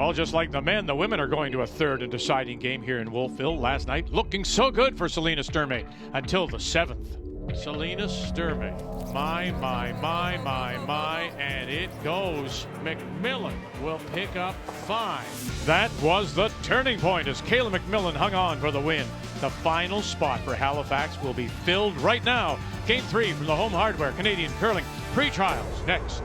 All just like the men, the women are going to a third and deciding game here in Wolfville last night. Looking so good for Selena Sturmay until the 7th. Selena Sturmay. My, and it goes. MacMillan will pick up 5. That was the turning point as Kayla MacMillan hung on for the win. The final spot for Halifax will be filled right now. Game 3 from the Home Hardware Canadian Curling Pre-Trials next.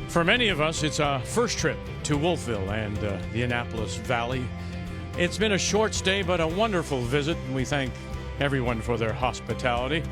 For many of us, it's a first trip to Wolfville and the Annapolis Valley. It's been a short stay, but a wonderful visit, and we thank everyone for their hospitality.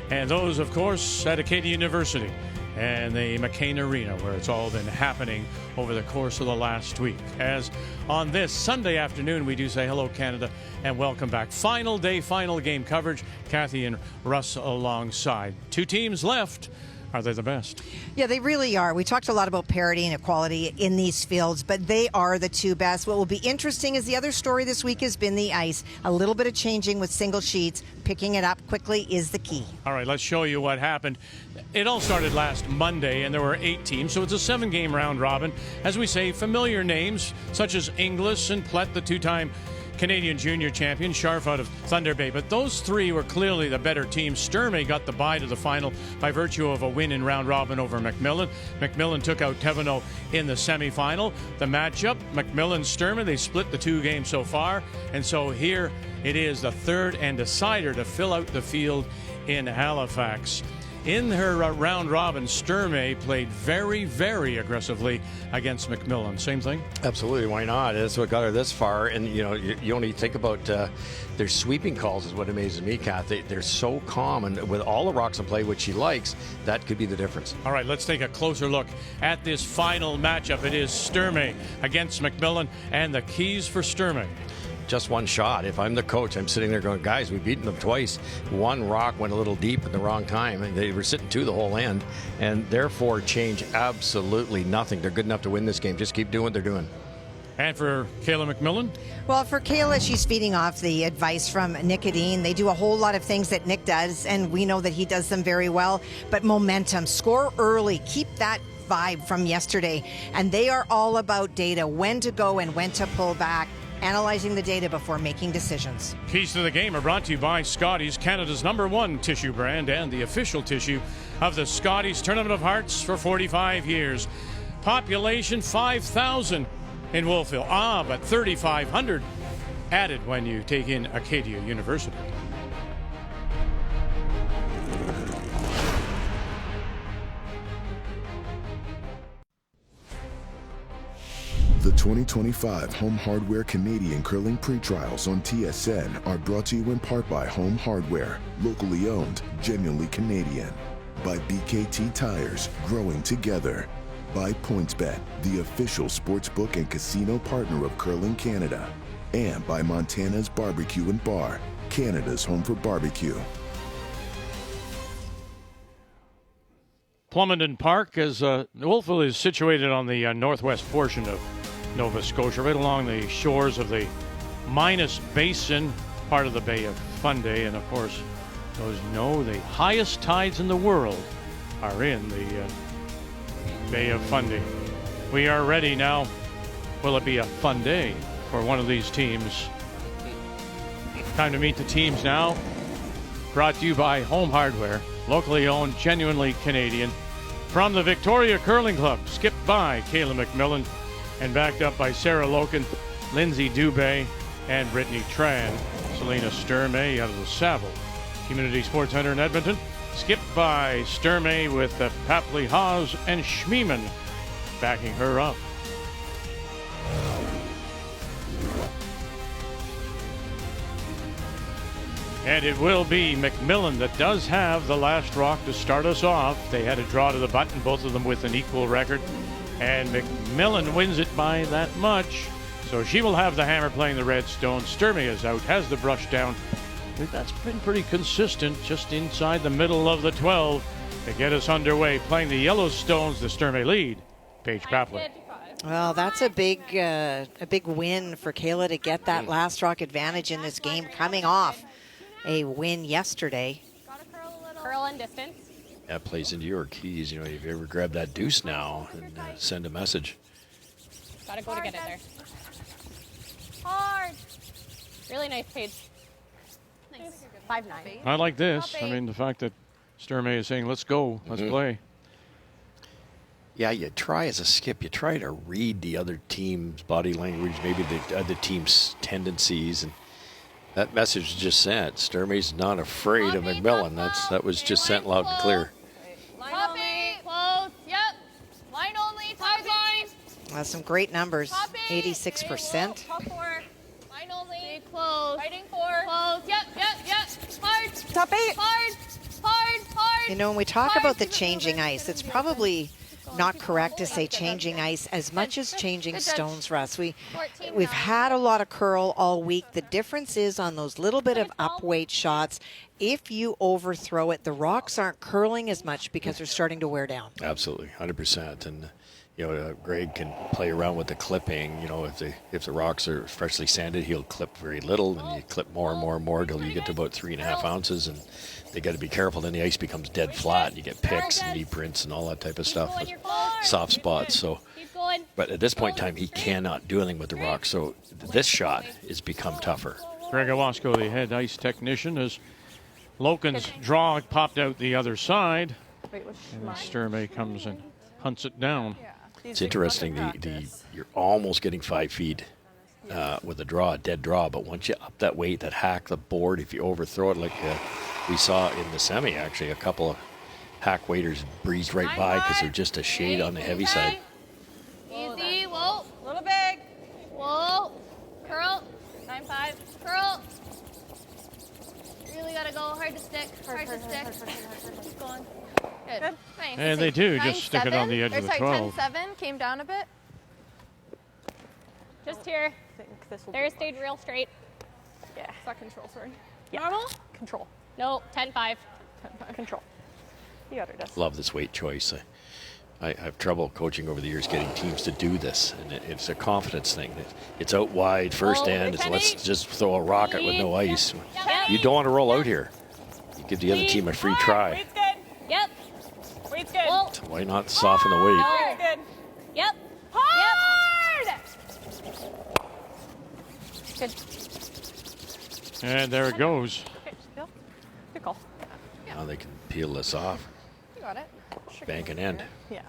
And those, of course, at Acadia University and the McCain Arena, where it's all been happening over the course of the last week. As on this Sunday afternoon, we do say hello, Canada, and welcome back. Final day, final game coverage. Kathy and Russ alongside. 2 teams left. Are they the best? Yeah, they really are. We talked a lot about parity and equality in these fields, but they are the 2 best. What will be interesting is the other story this week has been the ice. A little bit of changing with single sheets. Picking it up quickly is the key. All right, let's show you what happened. It all started last Monday, and there were 8 teams, so it's a 7-game round robin. As we say, familiar names such as Inglis and Plett, the 2-time Canadian junior champion, Scharf out of Thunder Bay. But those 3 were clearly the better team. Sturmay got the bye to the final by virtue of a win in round robin over MacMillan. MacMillan took out Teveno in the semifinal. The matchup, MacMillan-Sturmay, they split the 2 games so far. And so here it is, the third and decider to fill out the field in Halifax. In her round robin, Sturmay played very, very aggressively against MacMillan. Same thing? Absolutely. Why not? That's what got her this far. And, you know, you only think about their sweeping calls is what amazes me, Kath. They're so calm. And with all the rocks in play, which she likes, that could be the difference. All right, let's take a closer look at this final matchup. It is Sturmay against MacMillan, and the keys for Sturmay. Just one shot. If I'm the coach, I'm sitting there going, guys, we've beaten them twice. One rock went a little deep at the wrong time, and they were sitting 2 the whole end, and therefore change absolutely nothing. They're good enough to win this game. Just keep doing what they're doing. And for Kayla MacMillan? Well, for Kayla, she's feeding off the advice from Nick Edin. They do a whole lot of things that Nick does, and we know that he does them very well. But momentum, score early, keep that vibe from yesterday. And they are all about data, when to go and when to pull back. Analyzing the data before making decisions. Keys to the game are brought to you by Scotties, Canada's #1 tissue brand and the official tissue of the Scotties Tournament of Hearts for 45 years. Population 5,000 in Wolfville. But 3,500 added when you take in Acadia University. The 2025 Home Hardware Canadian Curling Pre-Trials on TSN are brought to you in part by Home Hardware, locally owned, genuinely Canadian. By BKT Tires, growing together. By PointsBet, the official sportsbook and casino partner of Curling Canada. And by Montana's Barbecue and Bar, Canada's home for barbecue. Plumpton Park, as Wolfville is situated on the northwest portion of Nova Scotia, right along the shores of the Minas Basin, part of the Bay of Fundy. And of course, those you know, the highest tides in the world are in the Bay of Fundy. We are ready now. Will it be a fun day for one of these teams? Time to meet the teams now. Brought to you by Home Hardware, locally owned, genuinely Canadian. From the Victoria Curling Club, skipped by Kayla MacMillan, and backed up by Sarah Loken, Lindsay Dubé, and Brittany Tran. Selena Sturmay out of the Saville Community Sports Center in Edmonton, skipped by Sturmay with Papley, Haas, and Schmiemann backing her up. And it will be MacMillan that does have the last rock to start us off. They had a draw to the button, both of them with an equal record. And MacMillan wins it by that much. So she will have the hammer playing the red stone. Sturmay is out, has the brush down. That's been pretty consistent, just inside the middle of the 12 to get us underway. Playing the Yellowstones, the Sturmay lead. Paige Papler. Well, that's a big win for Kayla to get that last rock advantage in this game, coming off a win yesterday. Curl and distance. That plays into your keys. You know, if you ever grab that deuce now and send a message. Gotta go to get it there. Hard. Really nice, Paige. Nice. 5-9. I like this. I mean, the fact that Sturmay is saying, let's go, let's play. Yeah, you try as a skip, you try to read the other team's body language, maybe the other team's tendencies, and that message was just sent. Sturmay's not afraid of MacMillan. That was just sent loud and clear. Copy. Close. Yep. Line only. Top line. Some great numbers, 86%. Top 4. Line only. Stay close. Fighting 4. Close. Yep. Hard. Top 8. Hard. You know, when we talk about the changing ice, it's probably not correct to say changing ice as much as changing stones, Russ. We've had a lot of curl all week. The difference is on those little bit of up weight shots, if you overthrow it, the rocks aren't curling as much because they're starting to wear down. Absolutely, 100%. And you know, Greg can play around with the clipping. You know, if the rocks are freshly sanded, he'll clip very little, and you clip more and more and more till you get to about 3.5 ounces, and they got to be careful. Then the ice becomes dead flat. You get picks and knee prints and all that type of stuff with soft spots. So, but at this point in time, he cannot do anything with the rocks. So this shot has become tougher. Greg Owasco, the head ice technician, as Loken's draw popped out the other side, and then Sturmay comes and hunts it down. It's interesting. You're almost getting 5 feet with a dead draw. But once you up that weight, that hack the board, if you overthrow it, like we saw in the semi, actually, a couple of hack waiters breezed right by because they're just a shade on the heavy side. Easy. Whoa. Little big. Whoa. Curl. 9-5. Curl. Really gotta go. Hard to stick. Keep going. Good. Nice. And they do just stick it on the edge of the 12. 10-7 came down a bit. Just here. There stayed real straight. Yeah. Is that control, sorry? Yeah. Normal? Control. No, 10-5. Control. You got her, Des. Love this weight choice. I have trouble coaching over the years getting teams to do this, and it's a confidence thing. It's out wide, first end. It's let's just throw a rocket with no ice. You don't want to roll out here. You give the other team a free try. Yep. Weight's good. So why not soften the weight? Very good. Yep. Hard! Good. And there it goes. Okay, Bill. Good call. Now they can peel this off. You got it. Bank and end. Yeah.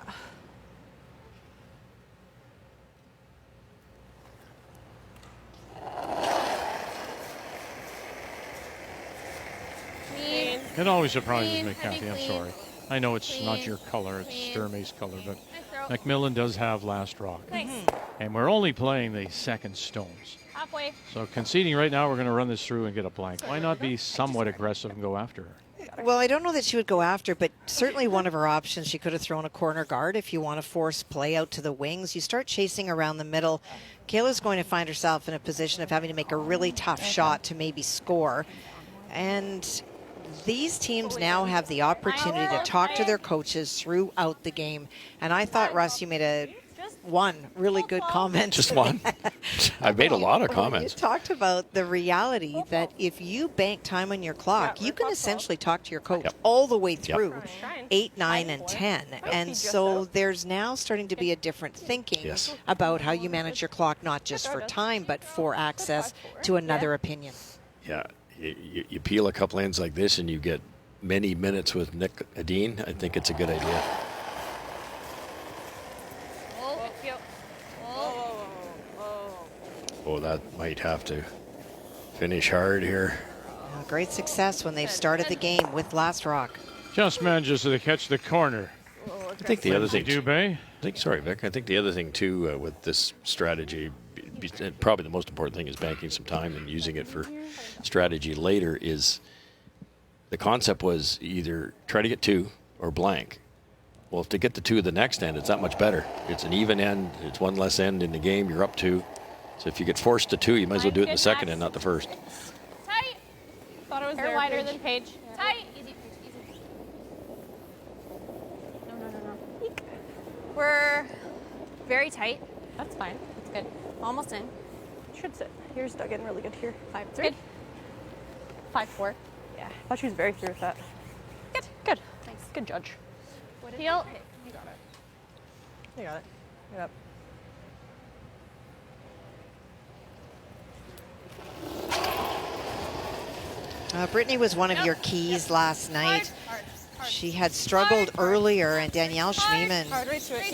Clean. It always surprises me, Clean, Kathy. I'm clean. sorry. I know it's not Clean. your color, it's Clean. Sturmay's color, but Nice throw. MacMillan does have last rock. Nice. And we're only playing the second stones. Halfway. So conceding right now, we're going to run this through and get a blank. Why not be somewhat aggressive and go after her? Well, I don't know that she would go after, but certainly one of her options, she could have thrown a corner guard if you want to force play out to the wings. You start chasing around the middle. Kayla's going to find herself in a position of having to make a really tough shot to maybe score. And these teams now have the opportunity to talk to their coaches throughout the game. And I thought, Russ, you made one really good comment. Just one? I've made a lot of comments. You talked about the reality that if you bank time on your clock, you can essentially talk to your coach all the way through 8, 9, and 10. And so there's now starting to be a different thinking about how you manage your clock, not just for time, but for access to another opinion. Yeah, you peel a couple ends like this and you get many minutes with Nick-Adine. I think it's a good idea. Oh, that might have to finish hard here. Great success when they've started the game with last rock. Just manages to catch the corner. I think the other thing, Dubé. sorry, Vic. I think the other thing too with this strategy, probably the most important thing is banking some time and using it for strategy later. Is the concept was either try to get 2 or blank. Well, if to get the 2 of the next end, it's that much better. It's an even end. It's one less end in the game. You're up 2. So if you get forced to 2, you might as well do it in the second end, not the first. Tight. Thought it was Hair there. wider Paige. than Paige. Tight. Easy. No. We're very tight. That's fine. That's good. Almost in. Should sit. Here's dug in really good here. 5-3. Good. 5-4. Yeah. I thought she was very through with that. Good. Good. Thanks. Good judge. Heel. You got it. You got it. Yep. Brittany was one of your keys last night. She had struggled earlier, and Danielle Schmiemann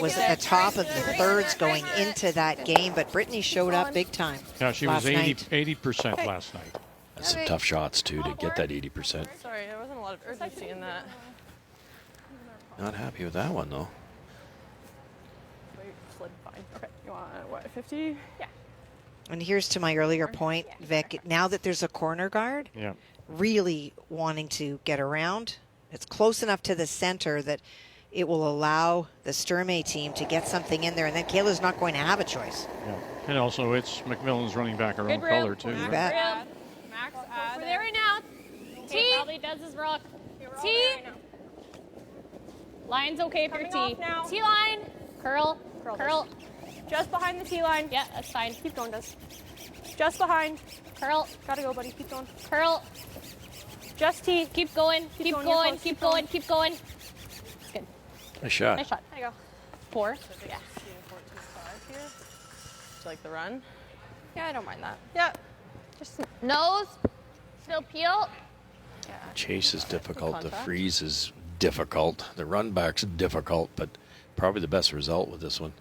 was at the top of the thirds going into that game, but Brittany showed up big time. Yeah, she was last night. 80% last night. That's some tough shots, too, to get that 80%. Sorry, there wasn't a lot of urgency in that. Not happy with that one, though. Wait, slid fine. Okay, you want what, 50? Yeah. And here's to my earlier point, Vic, now that there's a corner guard, Yeah. really wanting to get around. It's close enough to the center that it will allow the Sturmay team to get something in there, and then Kayla's not going to have a choice. Yeah. And also, it's MacMillan's running back her own Good color, rib. too. You bet. Max add. We're there right now. T. Probably does his rock. T. T. Line's okay for Coming T. off now. T line. Curl. Curl. Just behind the T line. Yeah, that's fine. Keep going, Des. Just behind. Curl. Gotta go, buddy. Keep going. Curl. Just T. Keep going. Keep going, going. you're close, Keep keep going. Keep going. Good. Nice shot. Nice shot. There you go. 4. Yeah. 14-5 here. Do you like the run? Yeah, I don't mind that. Yeah. Just nose. Still peel. Chase is difficult. The Contact. freeze is difficult. The run back's difficult, but probably the best result with this one.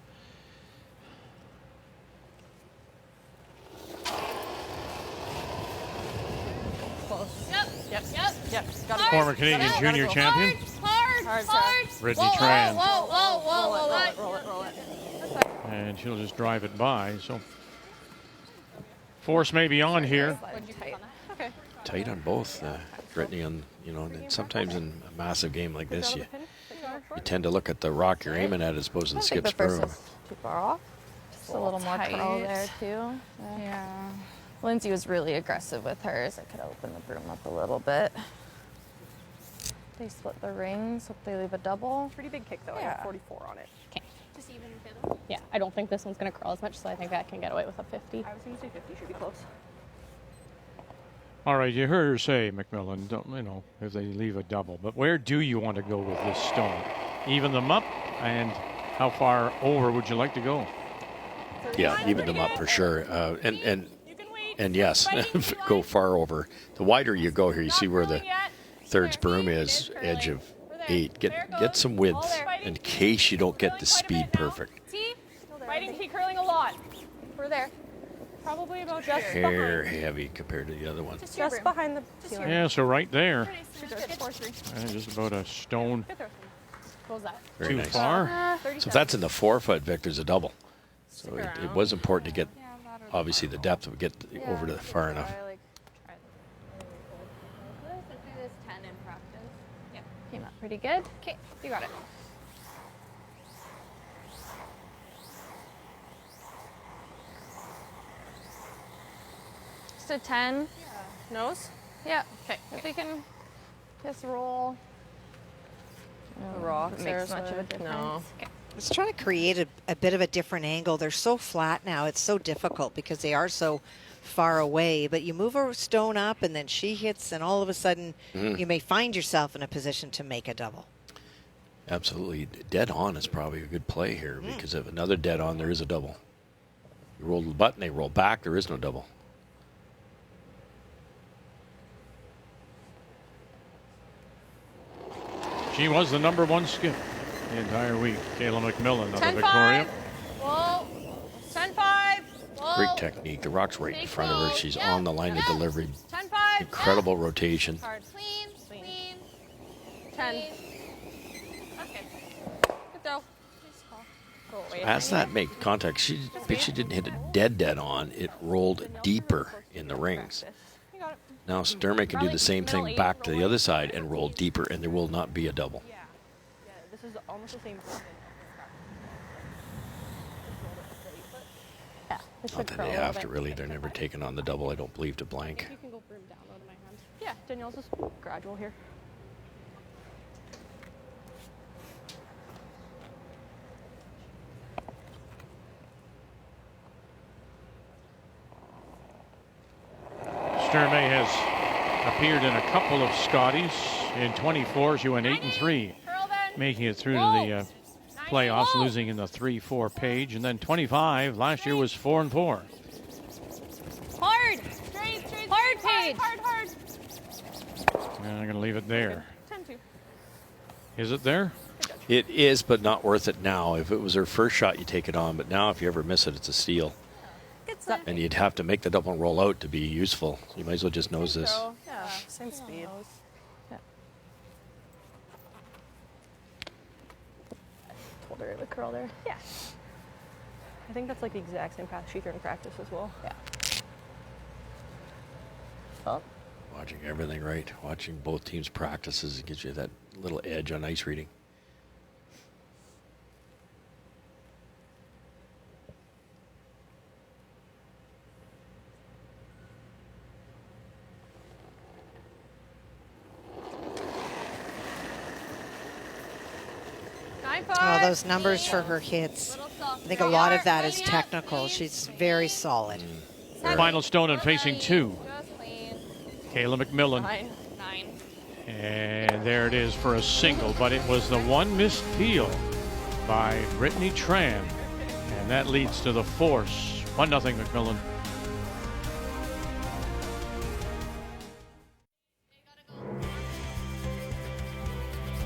Close. Yep. Yep. Yep. Yep. Gotta Former go. Canadian Gotta junior go. champion. Hard. Brittany Whoa, Tran. Whoa. Roll it. Roll it. And she'll just drive it by. So force may be on here. What'd you take on that? Okay. Tight on both. Brittany, and and sometimes in a massive game like this, you tend to look at the rock you're aiming at as opposed to the skip spoon. Too far off. Just a little more curl there too. Yeah. Lindsay was really aggressive with hers. I could open the broom up a little bit. They split the rings. Hope they leave a double. Pretty big kick though. I Yeah. have 44 on it. Okay. Just even fiddle. Yeah, I don't think this one's going to curl as much, so I think I can get away with a 50. I was gonna say 50 should be close. All right, you heard her say, MacMillan, if they leave a double. But where do you want to go with this stone? Even them up, and how far over would you like to go? Yeah, even them up for sure. And yes, go far over. The wider you go here, you see where the thirds broom is, edge of 8. Get some width in case you don't get the speed perfect. T. Fighting T curling a lot. We're there. Probably about just Hair heavy compared to the other one. Just behind the T line. Yeah, so right there, 4-3. and just about a stone What was that? Very too nice. far. So if that's in the 4-foot, Victor's a double. So it was important to get, obviously, the depth of get over to far enough. Came out pretty good. Okay, you got it. Just a 10. Nose. Yeah. Okay. If we can just roll. The rocks. It makes there's much of a difference. No. Let's try to create a bit of a different angle. They're so flat now. It's so difficult because they are so far away. But you move a stone up, and then she hits, and all of a sudden you may find yourself in a position to make a double. Absolutely. Dead on is probably a good play here because if another dead on, there is a double. You roll the button, they roll back, there is no double. She was the #1 skip the entire week. Kayla MacMillan out of 10-5. Victoria. Whoa. 10-5. Whoa. Great technique. The rock's right in front of her. She's on the line of delivery. 10-5. Incredible rotation. Hard. Clean. 10. Clean. Okay. Good throw. Go away. As that make contact, she didn't hit it dead on. It rolled deeper in the rings. You got it. Now Sturmay can do the same thing back to the other side and roll deeper, and there will not be a double. Yeah. Yeah. This is almost the same. Yeah. This Not should that curl they a little have to bit. really. They're never taking on the double, I don't believe, to blank. You can go broom down out of my hand. Yeah. Yeah, Danielle's just gradual here. Sturmay has appeared in a couple of Scotties. In 24, she went 8-3, making it through to the playoffs, losing in the 3-4 page. And then 25, last year was 4-4. Hard. Straight. Hard, Paige. Hard. And I'm going to leave it there. 10-2. Is it there? It is, but not worth it now. If it was her first shot, you take it on. But now, if you ever miss it, it's a steal. And you'd have to make the double and roll out to be useful. You might as well just nose this. Yeah, same speed. Yeah. Told her the curl there. Yeah. I think that's like the exact same path she threw in practice as well. Yeah. Watching everything right. Watching both teams' practices gives you that little edge on ice reading. Well, those numbers for her hits, I think a lot of that is technical. She's very solid. Final stone and facing 2. Kayla MacMillan. 9. And there it is for a single, but it was the one missed peel by Brittany Tran. And that leads to the force. 1-0 MacMillan.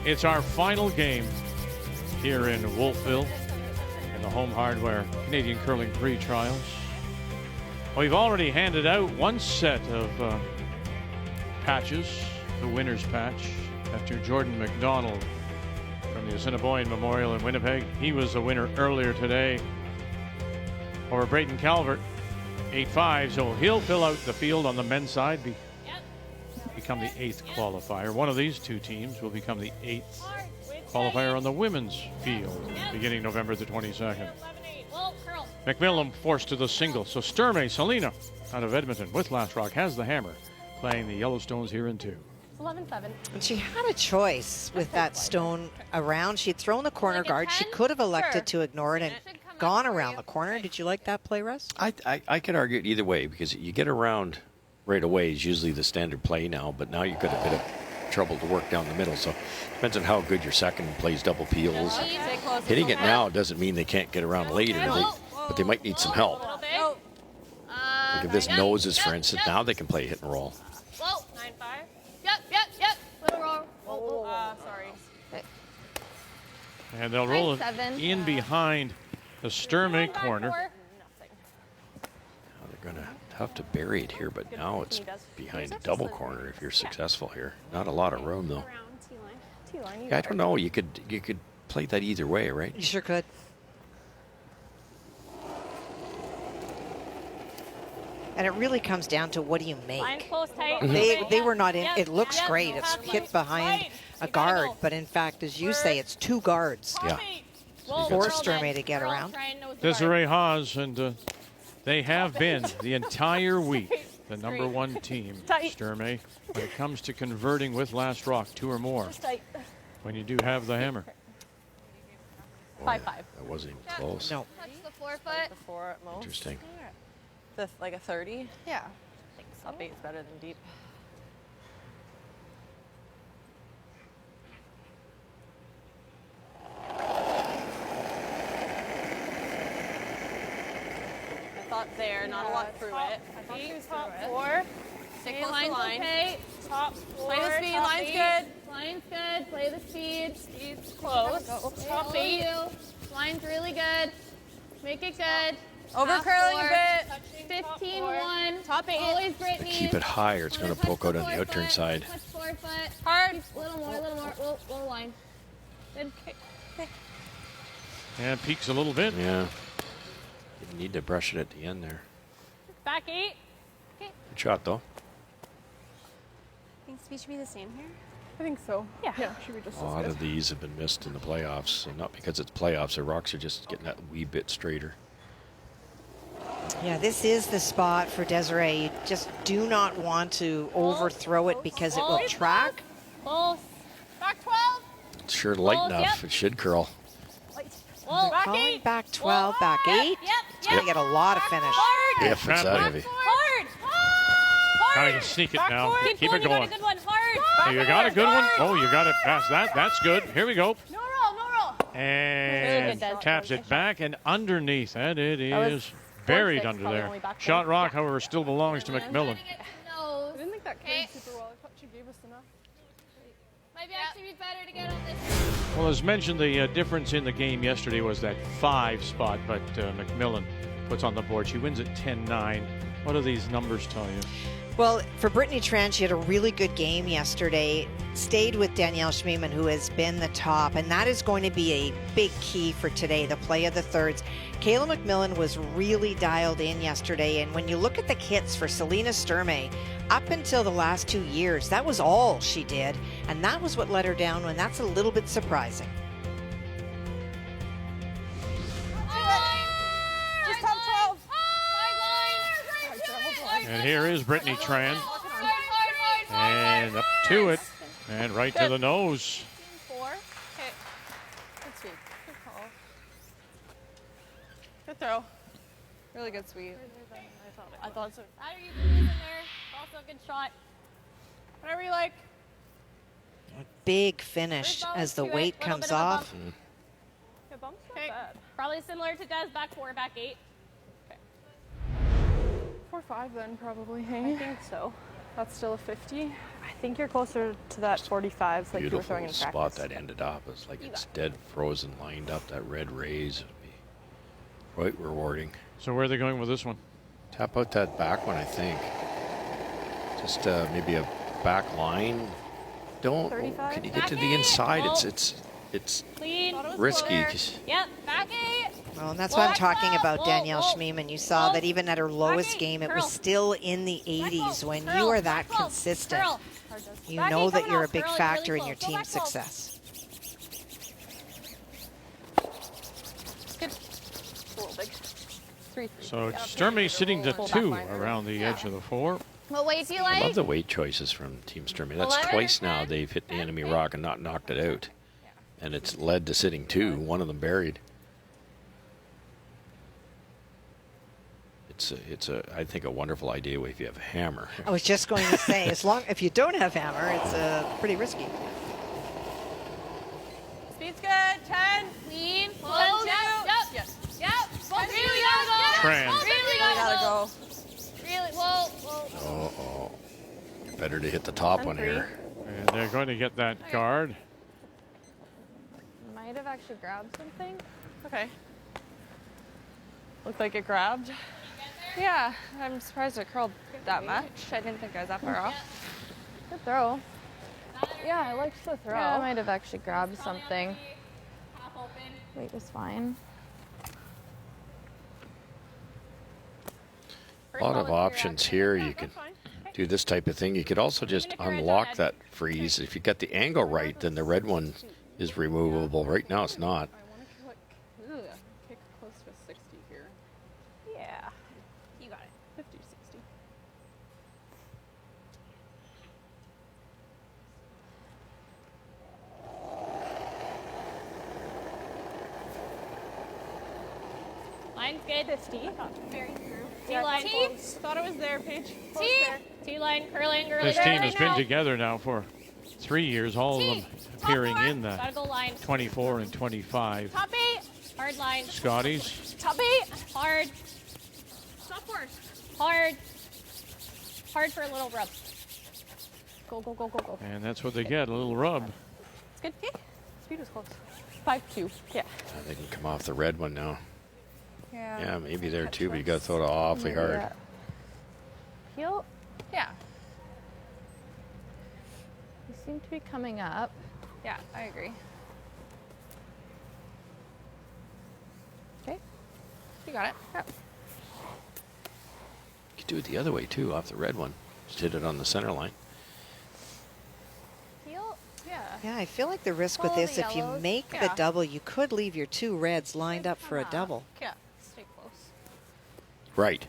It's our final game here in Wolfville in the Home Hardware Canadian Curling Pre-Trials. We've already handed out one set of patches, the winner's patch, after Jordan McDonald from the Assiniboine Memorial in Winnipeg. He was the winner earlier today over Brayden Calvert, 8-5, so he'll fill out the field on the men's side, become the 8th qualifier. One of these two teams will become the 8th qualifier on the women's field beginning November the 22nd. MacMillan forced to the single. So Sturmay, Selena out of Edmonton with Last Rock has the hammer, playing the Yellowstones here in 2. 11-7. And she had a choice with that stone around. She'd thrown the corner guard. She could have elected to ignore it and gone around the corner. Did you like that play, Russ? I could argue it either way, because you get around right away is usually the standard play now, but now you've got a bit of trouble to work down the middle. So depends on how good your second plays double peels. Hitting it now doesn't mean they can't get around later, but they might need some help. Look at this noses, for instance. Now they can play hit and roll. 9-5. Yep. Little roll. Sorry. And they'll roll it 9-7. in behind the Sturmay corner. Now they're going to have to bury it here, but now it's behind double corner if you're successful here. Not a lot of room, though. Yeah, I don't know. You could play that either way, right? You sure could. And it really comes down to what do you make. Line close, tight. They were not in. It looks great. It's hit behind a guard, but in fact, as you say, it's 2 guards. Yeah. For Sturmay to get around. Desiree Haas, and they have been the entire week the #1 team, Sturmay, when it comes to converting with Last Rock 2 or more. When you do have the hammer. 5-5. That wasn't even close. No. Touch the forefoot. The 4 at most. Interesting. Like a 30. Yeah. Top 8 is better than deep. I thought there, not a lot through it. Top 4. Stick Okay, close to line's line. okay. Top 4. Play the speed, top line's 8. good. Line's good. Play the speed. Speed's close. Top 8. Line's really good. Make it good. Over Top curling 4. a bit. 15-1. Top 8. Always Brittany. Keep it high or it's going to poke out on the outturn side. Touch forefoot. Hard. A little more. Low line. Good. And peaks a little bit. Yeah. You need to brush it at the end there. Back 8. Good shot, though. Think speed should be the same here. I think so. Yeah, should be just A lot of these have been missed in the playoffs, and not because it's playoffs. The rocks are just getting that wee bit straighter. Yeah, this is the spot for Desiree. You just do not want to overthrow it because it will track. Close. Back 12. Sure light Close, enough. yep. It should curl. Whoa. Back Calling 8. back 12, back 8. Yep. It's going to get a lot of finish. Hard. If it's that heavy. Hard. Trying to sneak it now. Keep it You got going. a good one. Hard. You got a good one. Oh, you got it past that. That's good. Here we go. No roll. No roll. And Really good, Des. taps it back and underneath. And it was is buried 4-6, under probably there. only back Shot one. rock, however, still belongs to MacMillan. I didn't think that came super well. I thought she gave us enough. Might actually be better to get on this. Well, as mentioned, the difference in the game yesterday was that 5 spot, but MacMillan puts on the board. She wins at 10-9. What do these numbers tell you? Well, for Brittany Tran, she had a really good game yesterday. Stayed with Danielle Schmiemann, who has been the top, and that is going to be a big key for today, the play of the thirds. Kayla MacMillan was really dialed in yesterday, and when you look at the hits for Selena Sturmay, up until the last 2 years, that was all she did, and that was what let her down, and that's a little bit surprising. Just top 12. And here is Brittany Tran. And up to it. And right to the nose. 4. Okay. Good sweep. Good call. Good throw. Really good sweep. I thought so. How are you in there? Also a good shot. Whatever you like. Big finish as the weight comes off. Yeah, bump's not bad. Probably similar to Des. Back 4, back 8. 4-5 then probably. Hey? I think so. That's still a 50. I think you're closer to that 45 like you were throwing in Beautiful practice. spot that ended up. It's like it's dead frozen, lined up. That red rays would be quite rewarding. So where are they going with this one? Tap out that back one, I think. Just maybe a back line. Don't. 35? Can you get to Back the eight. inside? Oh. It's Clean. risky. Clear. Just Yep. Back 8. Well, and that's why I'm talking about Whoa, Danielle whoa. Schmiemann. You saw that even at her lowest eight. game, it Curl. was still in the 80s. When Curl. you are that Back 12. consistent, Curl. you Back know eight that coming you're a off. big Curl is factor really in your close. Go team's back 12. success. Good. A little big. 3-3. So Sturmay sitting to 2 around the edge of the 4. What weight do you I like? love the weight choices from Team Sturmay. That's 11 twice or now 10? they've hit the enemy rock and not knocked it out. And it's led to sitting 2, one of them buried. It's I think a wonderful idea if you have a hammer. I was just going to say, if you don't have hammer, it's pretty risky. Speed's good. 10. Clean. One, Close. two. Yep. Yes. Yep. Really gotta go. Tran. Really Gotta go. Really. Whoa. Oh, better to hit the top one 10-3. here. And they're going to get that guard. Might have actually grabbed something. Okay. Looked like it grabbed. Yeah, I'm surprised it curled that much. I didn't think I was that far off. Good throw. Yeah, I liked the throw. Yeah, I might have actually grabbed something. Half open. Weight was fine. A lot of options here. You can do this type of thing. You could also just unlock that freeze. If you get the angle right, then the red one is removable. Right now it's not. I want to kick close to 60 here. Yeah. You got it. 50, 60. Line's good. 50. Very true. Yeah, T-line. close. Thought it was there, Paige. Close T. there. T-line curling. Early This team curling has been now. together now for 3 years, all of them appearing in the Gotta go line. 24 and 25. Top 8. Hard line. Scotties. Top 8. Hard. Stop forward. Hard. Hard for a little rub. Go, go, go, go, go. And that's what they get, a little rub. It's good. Okay. Speed was close. 5-2. Yeah. They can come off the red one now. Yeah. Yeah, maybe there too, but you got to throw it awfully hard. Yeah. Heel. Yeah. You seem to be coming up. Yeah, I agree. Okay. You got it. Yep. You could do it the other way too, off the red one. Just hit it on the center line. Heel. Yeah. Yeah, I feel like the risk with Follow this, the if you yellows. make the Yeah. double, you could leave your 2 reds lined up for a Come double. up. Yeah. Stay close. Right,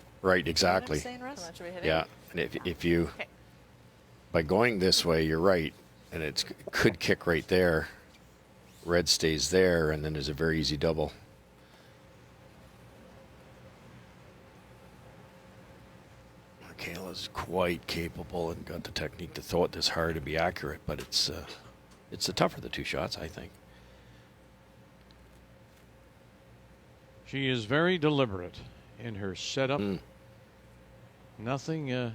exactly. Saying, Russ? How much are we hitting? Yeah, and if you, Okay. by going this way, you're right, and it could kick right there. Red stays there, and then there's a very easy double. Michaela's quite capable and got the technique to throw it this hard and be accurate, but it's the tougher of the two shots, I think. She is very deliberate in her setup. Nothing. I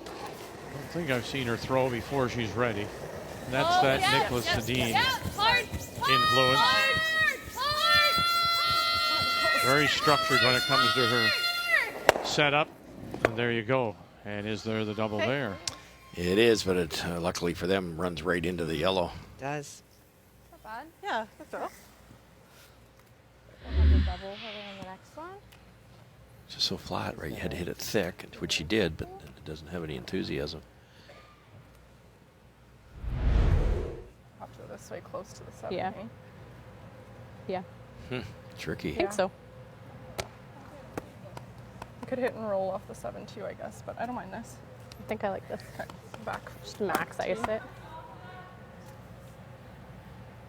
don't think I've seen her throw before she's ready. And that's that Nicholas Sedin influence. Very structured when it comes to her setup. And there you go. And is there the double there? It is, but it luckily for them runs right into the yellow. Does. Not bad. Yeah, that's all. We'll have the double on the next one. It's just so flat, right? You had to hit it thick, which she did, but it doesn't have any enthusiasm. Have to go this way close to the 7. Yeah. eh? Yeah. Tricky. I think so. You could hit and roll off the 7 too, I guess, but I don't mind this. I think I like this. Okay, back. Just max ice it.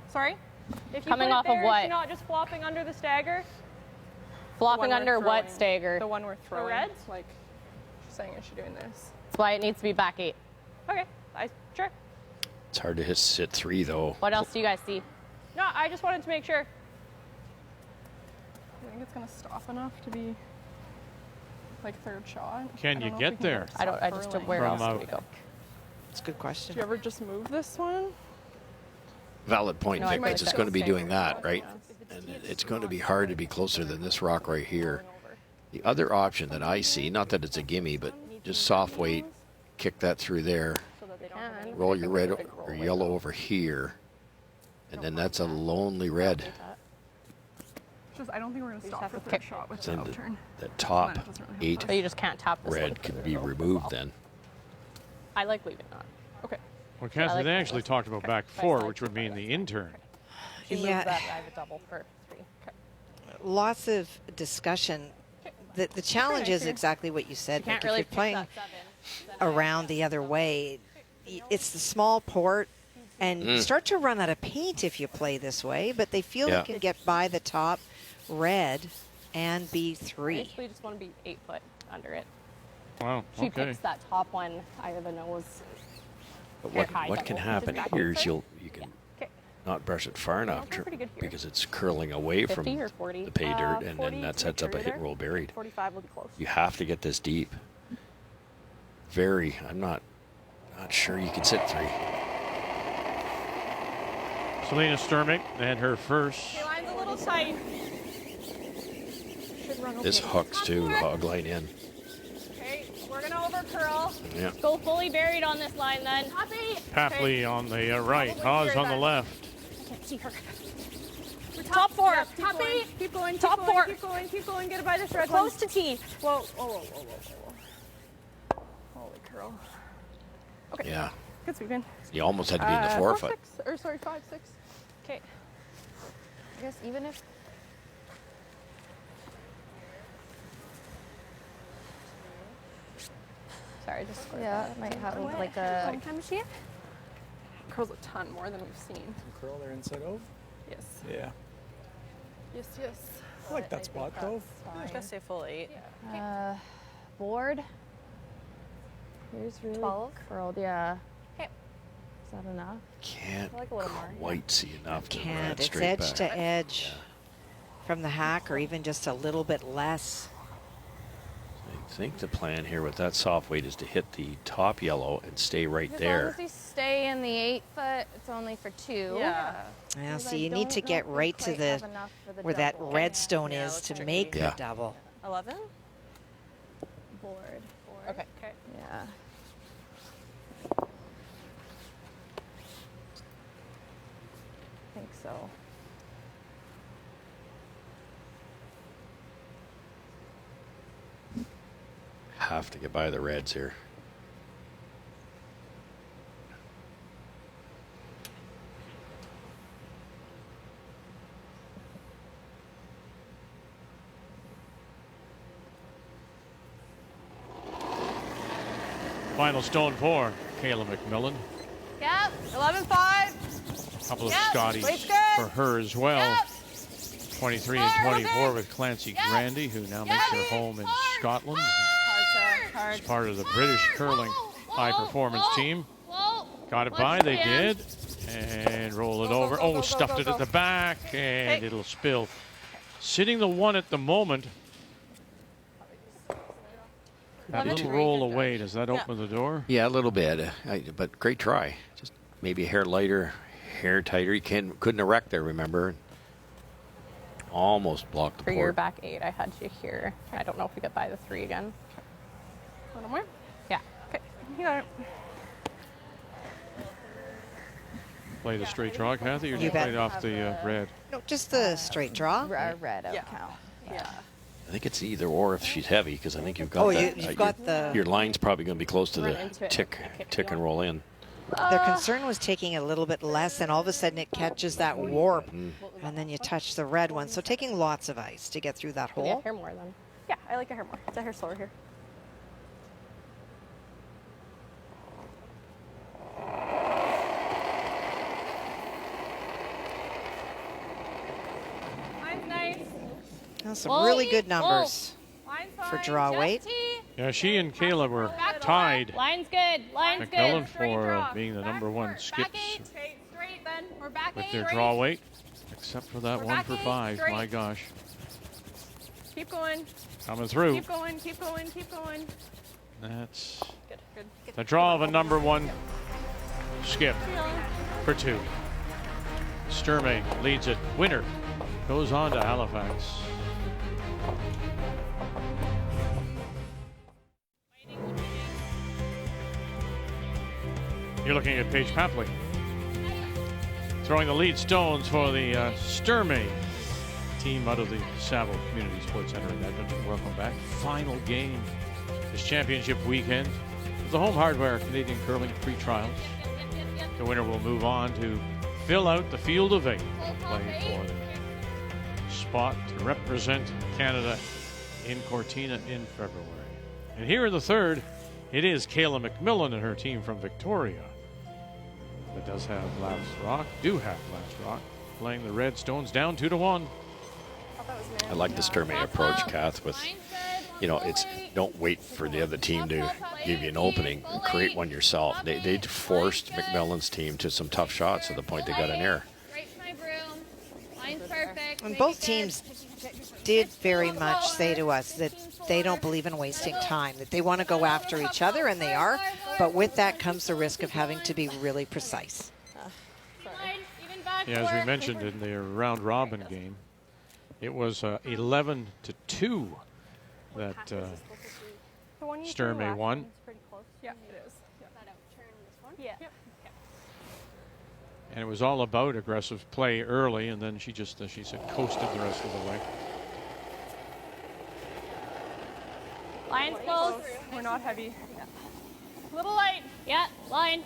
Sorry? If you Coming put it off of there, what? Is she not just flopping under the stagger? Flopping The one we're under what throwing. stagger? The one we're throwing. reds? Like, she's saying, is she doing this? That's why it needs to be back 8. Okay, sure. It's hard to hit 3, though. What else do you guys see? No, I just wanted to make sure. I think it's gonna stop enough to be like third shot. Can I you don't know if get we can there? stop I don't. I just furling. where From else do we go? It's a good question. Do you ever just move this one? Valid point, No, I Vic, feel because like it's that going to be was doing staggered. that, right? And it's going to be hard to be closer than this rock right here. The other option that I see, not that it's a gimme, but just soft weight, kick that through there, So that they don't have any. roll your red or yellow over here, and then that's a lonely red. Just, I don't think we're gonna stop for to third kick. shot with the Then outturn. the top And then it doesn't really 8 help But you just can't tap this one red could further, be though, as removed well. then. I like leaving that. Okay. Well, Kathy, like they that. actually talked about back By 4, side which would to mean side. the intern. She moves Yeah. that, I have a double for 3. Lots of discussion. The challenge is exactly what you said. Can't Nick. really If you're playing around the other way, it's the small port, and you start to run out of paint if you play this way, but they feel Yeah. they can get by the top red and be 3. Basically, just want to be 8 foot under it. Wow, She okay. picks that top one out of the nose. But Or high what can double, happen which is here back is you can Okay. not brush it far enough we're pretty good here. because it's curling away from 50 or 40? the pay dirt, and 40 then that to sets make up a sure hit you're and roll buried. 45 will be close. You have to get this deep. I'm not sure you can sit 3. Selena Sturmay had her first. Okay, line's a little tight. Should run okay. This hooks too, hog line in. Okay, we're gonna over curl. Yeah. Go fully buried on this line then. Happy. Papley on the right, Probably Haas very on the bad. left. I can't see her. Top 4. Yeah, keep Happy. going, keep going, Top keep going, 4. keep going, keep going. Get it by this red Close one. to T. Whoa, whoa, whoa, whoa, whoa, whoa. Holy curl. Yeah. Good sweeping. You almost had to be in the 4 foot. 6, or sorry, 5, 6. Okay. I guess even if Sorry, just squirt yeah, that. it might have like a Long time to see it? Curls a ton more than we've seen. Curl there inside out. Yes. Yeah. Yes, yes. I like that spot though. I was gonna say full 8. board. Here's really 12. curled. Yeah. Okay. Is that enough? Can't like a little more, yeah. quite see enough to run Can't. it It's straight edge back. to edge from the hack, or even just a little bit less. I think the plan here with that soft weight is to hit the top yellow and stay right As long there. as we stay in the 8 foot, it's only for 2. Yeah. Now, Because so I you need don't to know get if we right to quite the have enough for the where that double. redstone Yeah, is it's to tricky. make Yeah. the double. 11? board. Okay. Yeah. I think so. Have to get by the reds here. Final stone for Kayla MacMillan. Yep. 11-5. Couple of Yep. Scotties Weight's good. for her as well. Yep. 23 and 24 with Clancy Grandy, who now makes her home in Scotland. Hard. As part of the British curling high performance team. Whoa. Got it by, they did. And roll it over. Oh, stuffed it at the back, and it'll spill. Sitting the one at the moment. That little roll away, does that open the door? Yeah, a little bit, but great try. Just maybe a hair lighter, hair tighter. You couldn't erect there, remember? Almost blocked the For port. your back 8, I had you here. I don't know if we get by the 3 again. A little more? Yeah. Okay. You got it. Play the straight draw, Kathy, or You just bet. played off the red? No, just the straight draw. Red out Yeah. count. Yeah. I think it's either or if she's heavy, because I think you've got that. you've got the. Your line's probably going to be close to Run the into it. tick and roll in. Their concern was taking a little bit less, and all of a sudden it catches that warp, and then you touch the red one. So taking lots of ice to get through that Yeah, hole. hair more then. Yeah, I like a hair more. It's a hair slower here. Line's nice. That's some really good numbers Line's for fine. draw Just weight. tee. Yeah, she and Kayla were tied. Line's good. Line's MacMillan good. Straight for draw. being the number one Back skips eight. Straight then. We're back with eight. their Ready? draw weight, except for that We're one back for eight, 5. straight. My gosh, Keep going. coming through. Keep going. Keep going. Keep going. That's Good. Good. the draw of a number one skip for 2. Sturmay leads it. Winner goes on to Halifax. You're looking at Paige Papley throwing the lead stones for the Sturmay team out of the Saville Community Sports Center in Edmonton. Welcome back. Final game this championship weekend of the Home Hardware Canadian Curling PreTrials. The winner will move on to fill out the field of 8 and play for the spot to represent Canada in Cortina in February. And here in the third, it is Kayla MacMillan and her team from Victoria that do have Last Rock, playing the Red Stones down 2-1. I like the Sturmay approach, Kath, with, it's don't wait for the other team to give you an opening. Create one yourself. They forced MacMillan's team to some tough shots to the point they got an error. Right to my broom. Line's perfect. And Make both it good. teams did very much say to us that they don't believe in wasting time, that they want to go after each other, and they are. But with that comes the risk of having to be really precise. Line, even back Yeah, as we four. mentioned in the round robin game, it was 11-2 that The one you Sturmay threw last won. time is pretty close. Yeah, it is. Yeah. Yeah. and it was all about aggressive play early, and then she just, as she said, coasted the rest of the way. Line's close. We're not heavy. Little light. Yeah, line.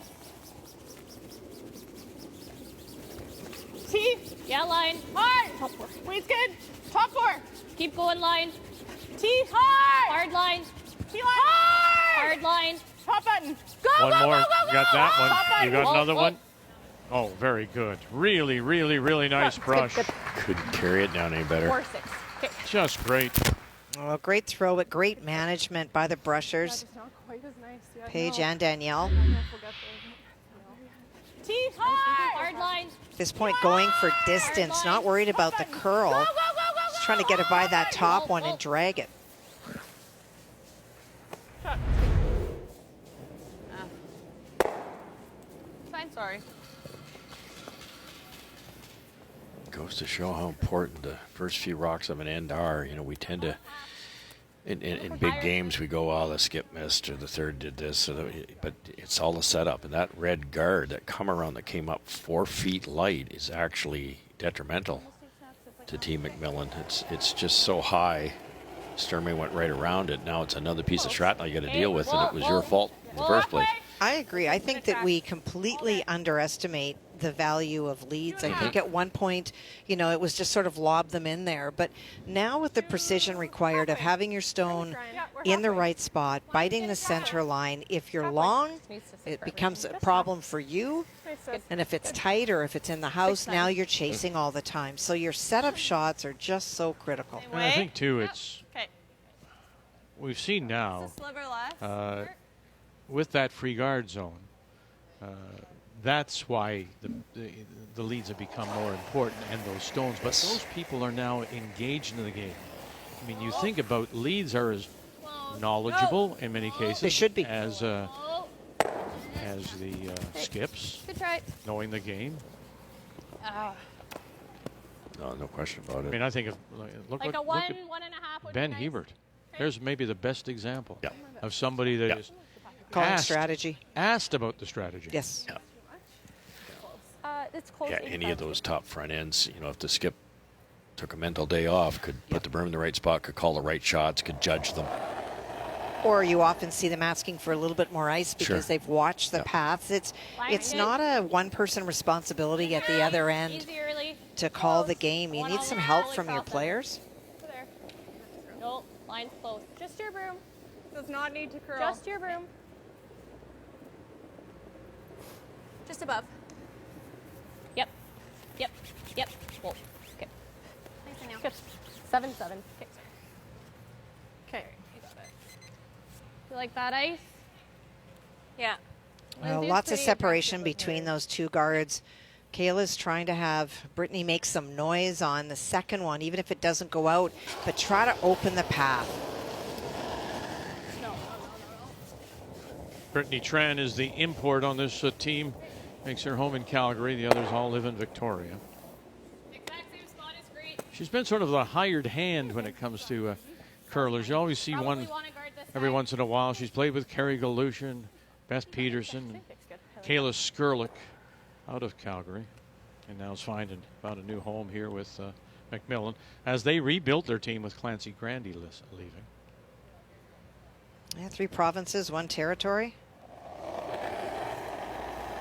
T. Yeah, line. Hard. Top four. Weight's good. Top 4. Keep going, line. T. Hard. Hard line. T line. Hard line. Top button. Go, One go, more. go, go, You got go. that Top one. button. You got Whoa, another whoa. one? Oh, very good. Really, really, really nice brush. Couldn't carry it down any better. 4-6. Okay. Just great. Well, great throw, but great management by the brushers, It's not quite as nice yet. Paige no. and Danielle. I don't know if we'll get there. T. Hard. Hard line. At this point, going for distance, not worried about the curl. Go, go, go, go, Just trying to get it by that hard. top Whoa, one whoa. and drag it. Fine. Sorry. Goes to show how important the first few rocks of an end are. We tend to, in big games, we go, oh, the skip missed or the third did this, but it's all a setup. And that red guard, that come around that came up 4 feet light, is actually detrimental to Team MacMillan. It's just so high. Sturmay went right around it. Now it's another piece of shrapnel you got to deal with, and it was your fault in the first place. I agree. I think that we completely underestimate the value of leads. I think at one point, you know, it was just sort of lob them in there. But now with the precision required of having your stone in the right spot, biting the center line, if you're long, it becomes a problem for you. And if it's tight or if it's in the house, now you're chasing all the time. So your setup shots are just so critical. And I think, too, it's we've seen now with that free guard zone, that's why the leads have become more important and those stones. But those people are now engaged in the game. I mean, you think about leads are as knowledgeable in many cases. They should be. As the skips, Good try. knowing the game. No question about I it. mean, I think of look Like a at 1.5 would Ben be nice. Hebert. There's maybe the best example Yeah. of somebody that is Calling asked, strategy. asked about the strategy. Yes. Yeah. It's close. Yeah, any of those top front ends, you know, if the skip took a mental day off, could put the berm in the right spot, could call the right shots, could judge them. Or you often see them asking for a little bit more ice because Sure. they've watched the paths. It's not a one-person responsibility at the other end Easy early. to call the game. You need some help from your players. There. No, line's close. Just your broom. Does not need to curl. Just your broom. Just above. Yep. Yep. Yep. Whoa. Okay. Nice and Good. 7-7. Okay. Okay. You got it. You like that ice? Yeah. Well, Lindsay's lots of pretty separation aggressive with between hers. those two guards. Kayla's trying to have Brittany make some noise on the second one, even if it doesn't go out, but try to open the path. Brittany Tran is the import on this team. Makes her home in Calgary. The others all live in Victoria. Exact same spot as great. She's been sort of the hired hand when it comes to curlers. You always see Probably one wanna guard this every side. once in a while. She's played with Carrie Galushan, Beth Peterson, Kayla Skurlik out of Calgary, and now is found a new home here with MacMillan as they rebuilt their team with Clancy Grandy leaving. Yeah, 3 provinces, 1 territory.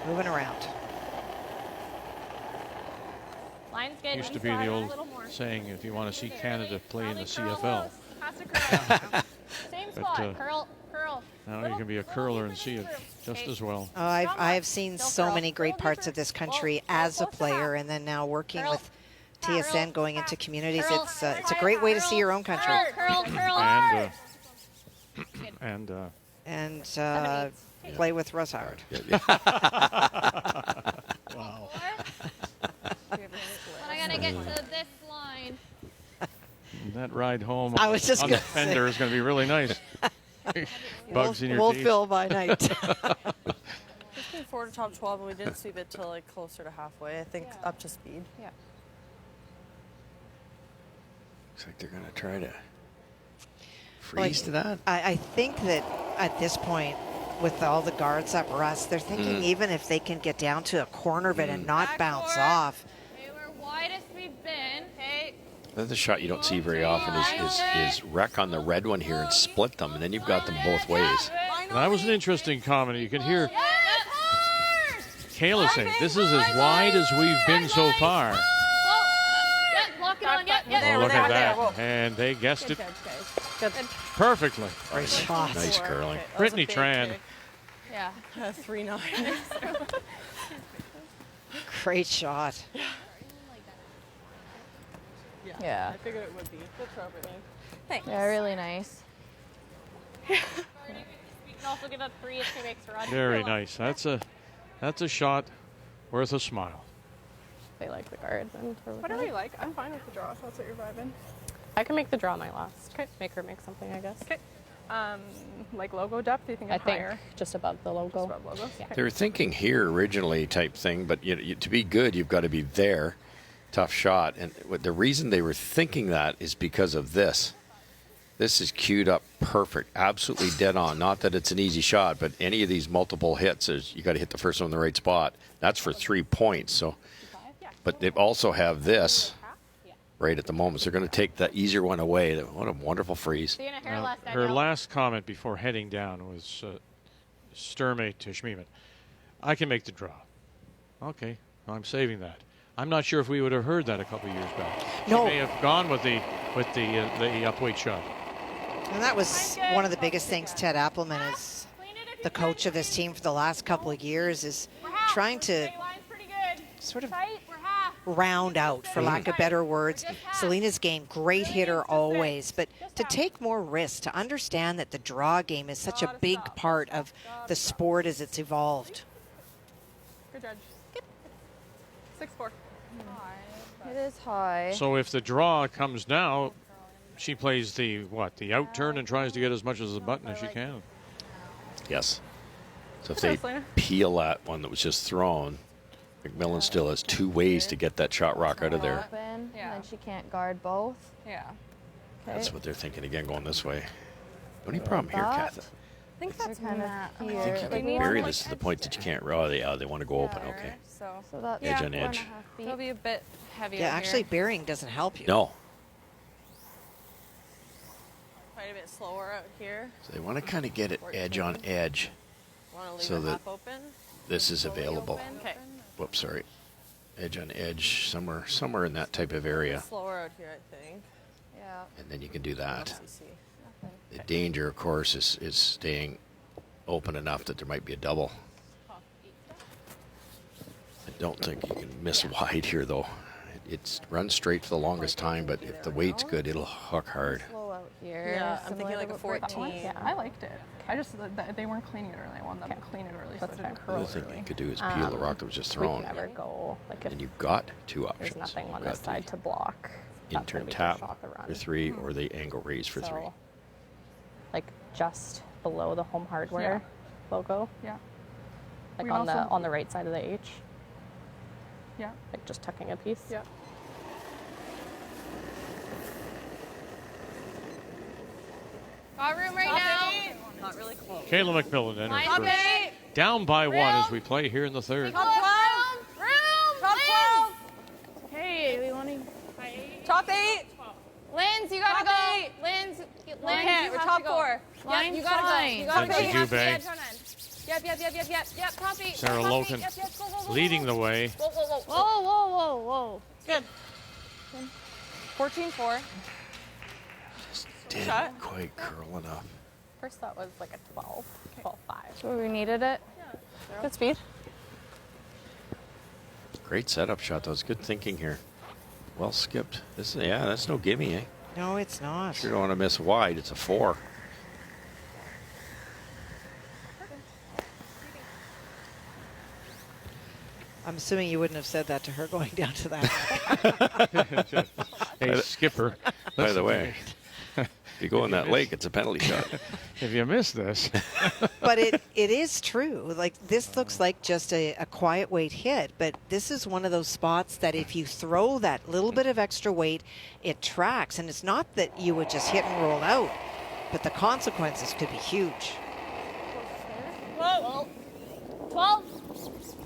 Moving around. Line's good. Used to be Inside, the a old little more. saying, if you want to see Canada play in the Curl CFL, close. Has to curl. Same But, spot. Curl. Curl. now you can be a curler and see it just as well. Oh, I have seen Still so curl. many great Curl parts deeper. of this country Well, as a close to player, half. and then now working Curl. with TSN, going into communities. Curl. It's a great way to see your own country. Curl. Curl. And And play with Russ Howard. wow. But I gotta get to this line. That ride home I was just on the gonna say. fender is going to be really nice. Bugs in your we'll teeth. fill by night. 4 to top 12, and we didn't sweep it till like closer to halfway. I think up to speed. Yeah. Looks like they're going to try to freeze to that. I think that at this point, with all the guards up, Russ, they're thinking even if they can get down to a corner of it and not bounce off. Okay, we're widest we've been. Okay. That's a shot you don't see very often is wreck on the red one here and split them, and then you've got them both ways. That was an interesting comment. You can hear Yes, hard. Kayla say, this is as wide as we've been so far. Whoa. Yeah, lock it on. Yep. Yep. Oh, look at that. Whoa. And they guessed it Good. perfectly. Great shot. Nice curling. Brittany Tran. Yeah. 3-9. Great shot. Yeah. I figured it would be. Good throw, Brittany. Thanks. Yeah, really nice. You can also give up 3 if she makes a run. Very nice. That's a shot worth a smile. They like the guards. And Whatever you like. I'm fine with the draw, if that's what you're vibing. I can make the draw my last. Okay. Make her make something, I guess. Okay. Like logo depth, do you think I I'm think higher? just above the logo. Just above logo? Yeah. They were thinking here originally type thing, but to be good, you've got to be there. Tough shot. And the reason they were thinking that is because of this. This is queued up perfect, absolutely dead on. Not that it's an easy shot, but any of these multiple hits, you got to hit the first one in the right spot. That's for 3 points. So, but they also have this right at the moment. So they're going to take the easier one away. What a wonderful freeze. See you in a hair last Her last comment before heading down was Sturmay to Schmiemann. I can make the draw. Okay. I'm saving that. I'm not sure if we would have heard that a couple of years back. No. She may have gone with the upweight shot. And that was one of the biggest things Ted Appleman is the coach of this team for the last couple of years is trying to sort of round out, for lack of better words. Selena's game, great hitter always, but to take more risks, to understand that the draw game is such a big part of the sport as it's evolved. Good judge. 6-4. It is high. So if the draw comes now, she plays the out turn and tries to get as much as the button as she can. Yes. So if they peel that one that was just thrown, MacMillan still has 2 ways to get that shot rock out of there. Open, and then she can't guard both. Yeah. That's what they're thinking again, going this way. Only problem here, Kath. I think that's kind of here. I think you can bury this to the point that you can't. Oh, they want to go open. Okay. So that's Edge on edge. it'll be a bit heavier. Yeah, actually burying doesn't help you. No. Quite a bit slower out here. So they want to kind of get it edge on edge Want to leave so it that half open? this is available. Okay. Whoops, sorry. Edge on edge, somewhere in that type of area. Slower out here, I think. Yeah. And then you can do that. CC. The danger, of course, is staying open enough that there might be a double. I don't think you can miss wide here, though. It's run straight for the longest time, but if the weight's good, it'll hook hard. Slow out here. Yeah, I'm thinking like a 14. Yeah, I liked it. I just they weren't cleaning it early. I wanted them to clean it early so it didn't The curl other thing early. you could do is peel the rock that was just thrown. We can never go like if And you've got 2 options. there's nothing on You've this got side to block. the That's gonna in-turn be the tap shot to run. for 3 or the angle raise for 3. So, like just below the home hardware logo. Yeah. Like We on also- the on the right side of the H. Yeah. Like just tucking a piece. Yeah. Got room right now. Not really close. Kayla MacMillan enters Top first. 8. Down by 1 as we play here in the third. Top 12. Room. Top 12. Hey, we want to. Top 8. Linz, you gotta Top go. 8. Linz, Okay, you we're have top to go. 4. Line's You gotta fine. go. You gotta Lindsay go. Dubé. Yep. Top 8. Sarah top Loken 8. Yep. Go. leading the way. Whoa. Whoa. Good. 14-4. Didn't Shot. quite curl enough. First that was like a 12. 12-5. So we needed it. Good speed. Great setup shot, though. It's good thinking here. Well skipped. That's no gimme, eh? No, it's not. Sure don't want to miss wide. It's a 4. I'm assuming you wouldn't have said that to her going down to that. Hey, skipper. By the way, if you go in that lake, it's a penalty shot. If you miss this. But it is true. Like, this looks like just a quiet weight hit, but this is one of those spots that if you throw that little bit of extra weight, it tracks. And it's not that you would just hit and roll out, but the consequences could be huge. Whoa. 12.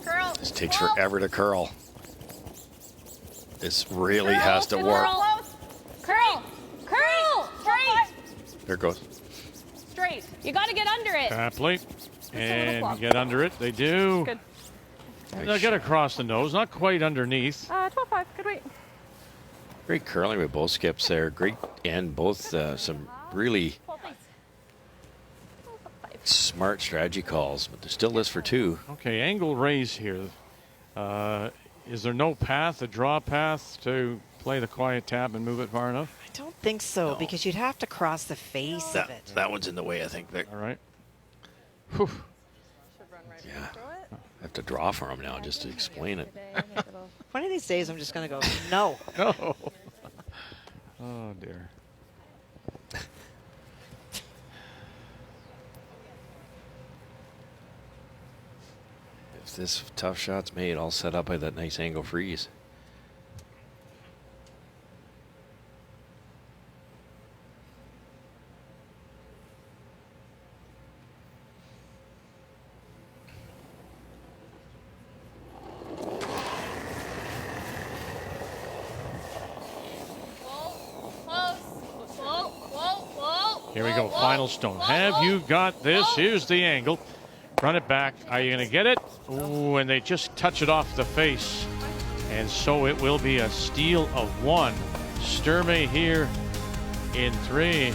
Curl. This takes forever to curl. This really has to work. Curl. Straight. There it goes. Straight. You got to get under it. Tapley. And flop. get under it. They do. Good. They'll get across the nose. Not quite underneath. 12-5. Good weight. Great curling with both skips there. Great end. Both some really smart strategy calls, but there's still this for 2. Okay, angle raise here. Is there no path, a draw path to play the quiet tap and move it far enough? I don't think so, No. because you'd have to cross the face of it. That one's in the way, I think, Vic. All right. Whew. Yeah. I have to draw for him now just to explain it. One of these days, I'm just going to go, no. No. Oh, dear. If this tough shot's made, all set up by that nice angle freeze. Here we go, final stone. Have you got this? Here's the angle. Run it back. Are you going to get it? Ooh, and they just touch it off the face. And so it will be a steal of 1. Sturmay here in 3.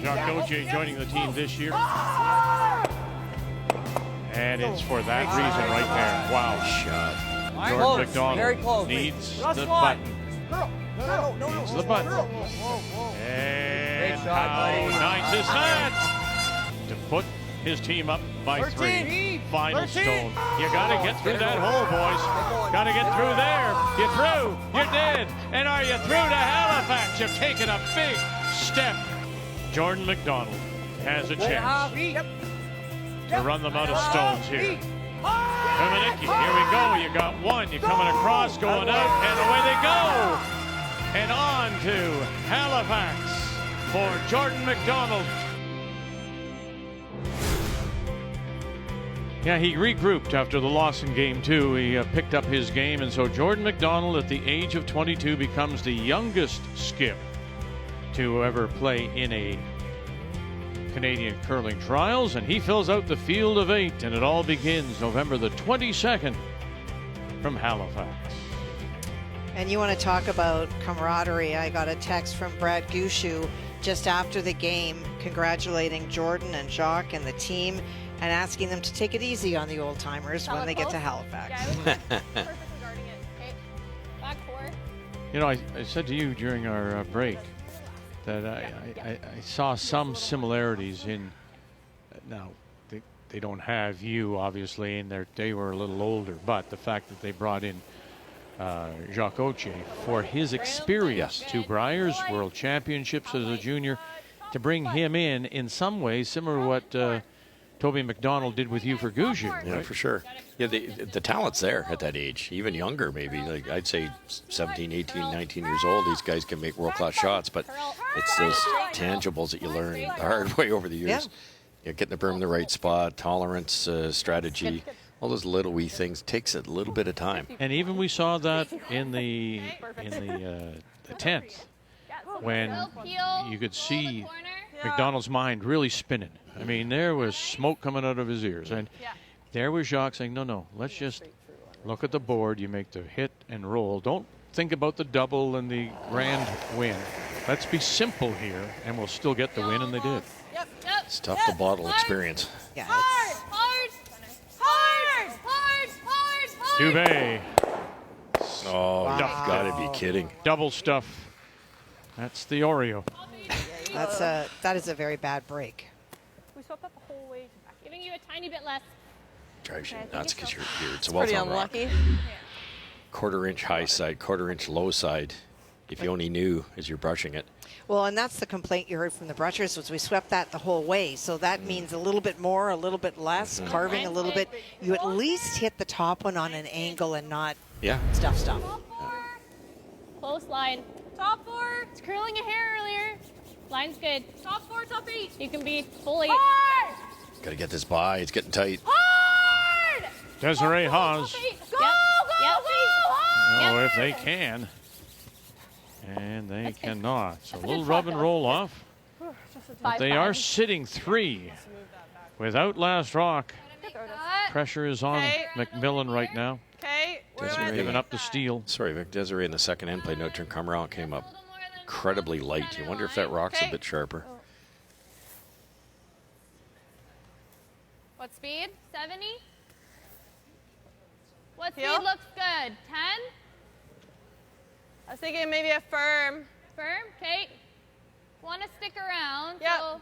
Jacques Gauthier joining the team this year. And it's for that reason right there. Wow. Shot. Jordan McDonald needs the button. Needs the button. And how nice is that? To put his team up by 3. Final stone. You got to get through that hole, boys. Got to get through there. You're through. You did. And are you through to Halifax? You've taken a big step. Jordan McDonald has a chance to run them out of stones here. Dominicki, here we go. You got 1. You're coming across, going out, and away they go. And on to Halifax for Jordan McDonald. Yeah, he regrouped after the loss in game 2. He picked up his game, and so Jordan McDonald at the age of 22 becomes the youngest skip to ever play in a Canadian curling trials, and he fills out the field of 8, and it all begins November the 22nd from Halifax. And you want to talk about camaraderie. I got a text from Brad Gushu just after the game congratulating Jordan and Jacques and the team and asking them to take it easy on the old timers when they get to Halifax. Yeah, I was perfectly guarding it. Okay, back 4. You know, I said to you during our break that I saw some similarities in, now they don't have you obviously, and they were a little older, but the fact that they brought in Jacques Gauthier for his experience, 2 Briers World Championships as a junior, to bring him in some ways similar to what Toby McDonald did with you for Gushu. Yeah, right? for sure. Yeah, the talent's there at that age, even younger maybe. Like I'd say 17, 18, 19 years old, these guys can make world-class shots, but it's those tangibles that you learn the hard way over the years. Yeah, getting the berm in the right spot, tolerance, strategy, all those little wee things takes a little bit of time. And even we saw that in the 10th, when you could see McDonald's mind really spinning. I mean, there was smoke coming out of his ears, and there was Jacques saying, no, let's just look at the board. You make the hit and roll. Don't think about the double and the grand win. Let's be simple here, and we'll still get the win, and they did. It's tough to bottle experience. Yeah, Hard! Dubé. Oh, Wow. you've got to be kidding. Double stuff. That's the Oreo. that is a very bad break. We swept up the whole way. Giving you a tiny bit less. Drives you nuts because it's a Pretty well-found rock. unlucky. Quarter-inch high side, quarter-inch low side. If you only knew as you're brushing it. Well, and that's the complaint you heard from the brushers was we swept that the whole way. So that means a little bit more, a little bit less, carving a little bit. You at least hit the top one on an angle and not stuff. Top 4. Close line. Top 4. It's curling your hair earlier. Line's good. Top 4, top 8. You can be fully. Hard! Got to get this by. It's getting tight. Hard! Desiree Haas. Go, go, hard! Oh, if they can. And they cannot. So a little rub and roll off. But they are sitting 3 without last rock. Pressure is on MacMillan right now. Okay. Giving up the steal. Sorry, Vic. Desiree in the second end played no turn. Come around, came up incredibly light. You wonder if that rock's a bit sharper. What speed? 70? What speed Heel? looks good? 10? I was thinking maybe a firm. Firm? Okay. Want to stick around. Yep. So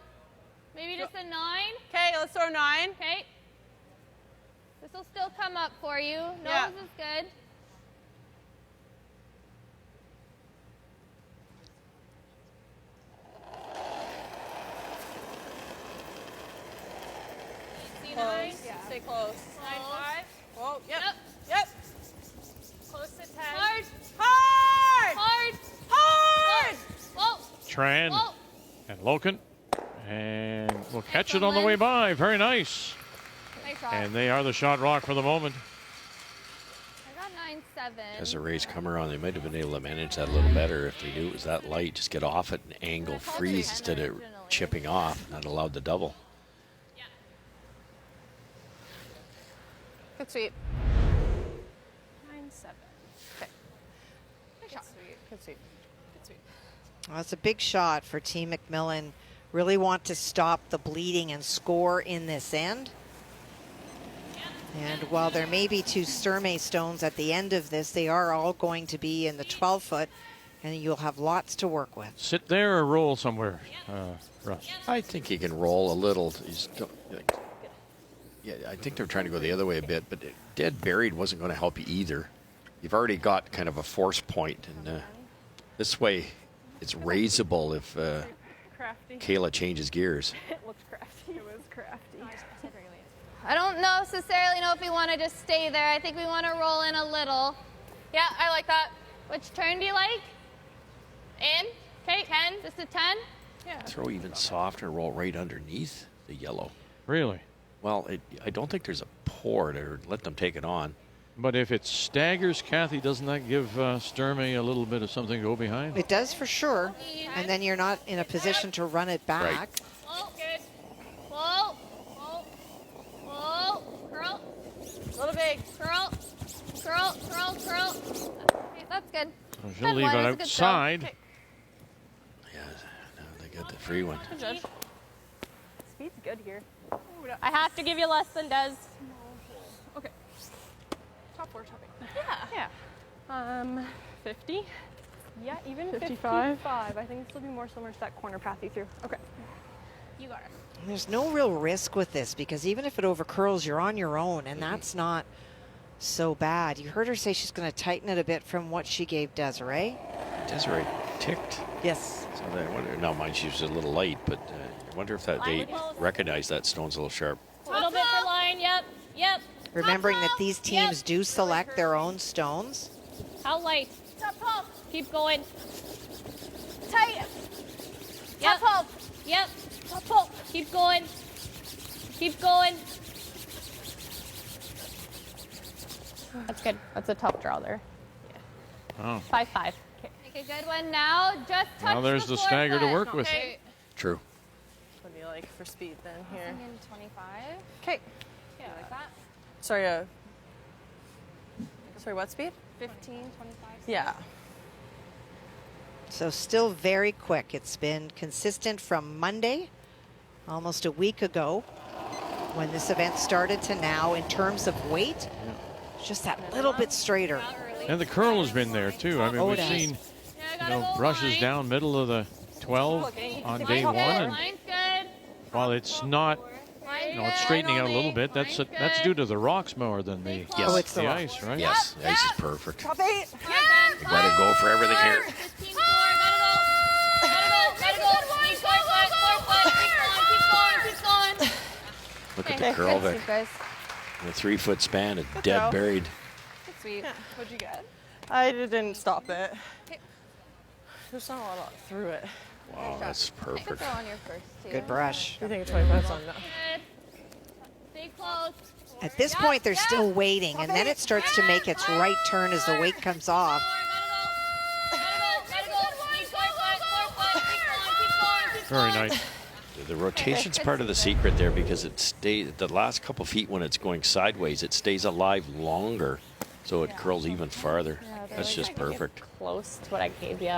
maybe just a 9. Okay, let's throw 9. Okay. This will still come up for you. Nose Yeah. is good. Close. Stay close. 9-5. Whoa, Yep. Yep. Close to 10. Hard. Hard. Hard. Hard. Whoa. Tran Whoa. and Loken. And we'll catch it on the way by. Very nice. Nice shot. And they are the shot rock for the moment. I got 9-6. as the race come around, they might have been able to manage that a little better if they knew it was that light. Just get off it and angle freeze instead of chipping off, and that allowed the double. Good sweep. 9-7. Okay. Good shot. Good sweep. Good sweep. Well, it's a big shot for Team MacMillan. Really want to stop the bleeding and score in this end. And while there may be 2 Sturmay stones at the end of this, they are all going to be in the 12-foot, and you'll have lots to work with. Sit there or roll somewhere, Russ? I think he can roll a little. Yeah, I think they're trying to go the other way a bit, but dead buried wasn't going to help you either. You've already got kind of a force point, and this way it's raisable if Kayla changes gears. It looked crafty. It was crafty. I don't necessarily know if we want to just stay there. I think we want to roll in a little. Yeah, I like that. Which turn do you like? In. Okay, 10. Just a 10? Yeah. Throw even softer, roll right underneath the yellow. Really? Well, I don't think there's a pour to let them take it on. But if it staggers, Kathy, doesn't that give Sturmay a little bit of something to go behind? It does for sure. And then you're not in a position to run it back. Right. Whoa, good. Whoa. Whoa. Whoa. Curl. A little big. Curl. Curl. Curl. Curl. Okay, that's good. So she'll leave it outside. Yeah, no, they got the free one. Good judge. Speed's good here. I have to give you less than Des. Okay. Top 4, top 8. Yeah. Yeah. 50. Yeah, even 55. I think this will be more similar to that corner path you threw. Okay. You got it. There's no real risk with this because even if it overcurls, you're on your own, and that's not so bad. You heard her say she's going to tighten it a bit from what she gave Desiree. Desiree ticked. Yes. So I wonder, now mind she was a little light, but I wonder if that they recognize that stone's a little sharp. A little bit for line. Yep. Yep. Remembering that these teams do select their own stones. How light? Top 12. Keep going. Tight. Yep. Top 12. Yep. Top 12. Keep going. Keep going. That's good. That's a tough draw there. Oh. 5-5. Make a good one now. Just touch Now there's the stagger to work with. Okay. True. What do you like for speed then here? Thinking 25. Okay. Yeah, like that. Sorry, what speed? 15, 25. Yeah. So still very quick. It's been consistent from Monday, almost a week ago, when this event started, to now in terms of weight. Just that little bit straighter. And the curl has been there too. I mean, Oh, we've it has. seen, brushes down middle of the 12 on day one, and Line's good. while it's not, it's straightening out a little bit. That's due to the rocks more than the Yes. Oh, it's the ice, right? Yes, the ice is perfect. Top 8. We got to go for everything here. 15-4. Gotta go. Keep going. Keep going. Look at the curl there. You guys. In a 3-foot span, and Good dead throw. buried. Good sweep. What'd you get? I didn't stop it. There's not a lot through it. Wow, that's Good perfect. throw on your first two. Good brush. You think it's 25 on that? Stay close. At this point, they're still waiting, and then it starts to make its right turn as the weight comes off. Gotta go. Keep going. Very nice. The rotation's part of the secret there because it stays the last couple feet when it's going sideways, it stays alive longer, so it curls even farther. That's just perfect. Close to what I gave you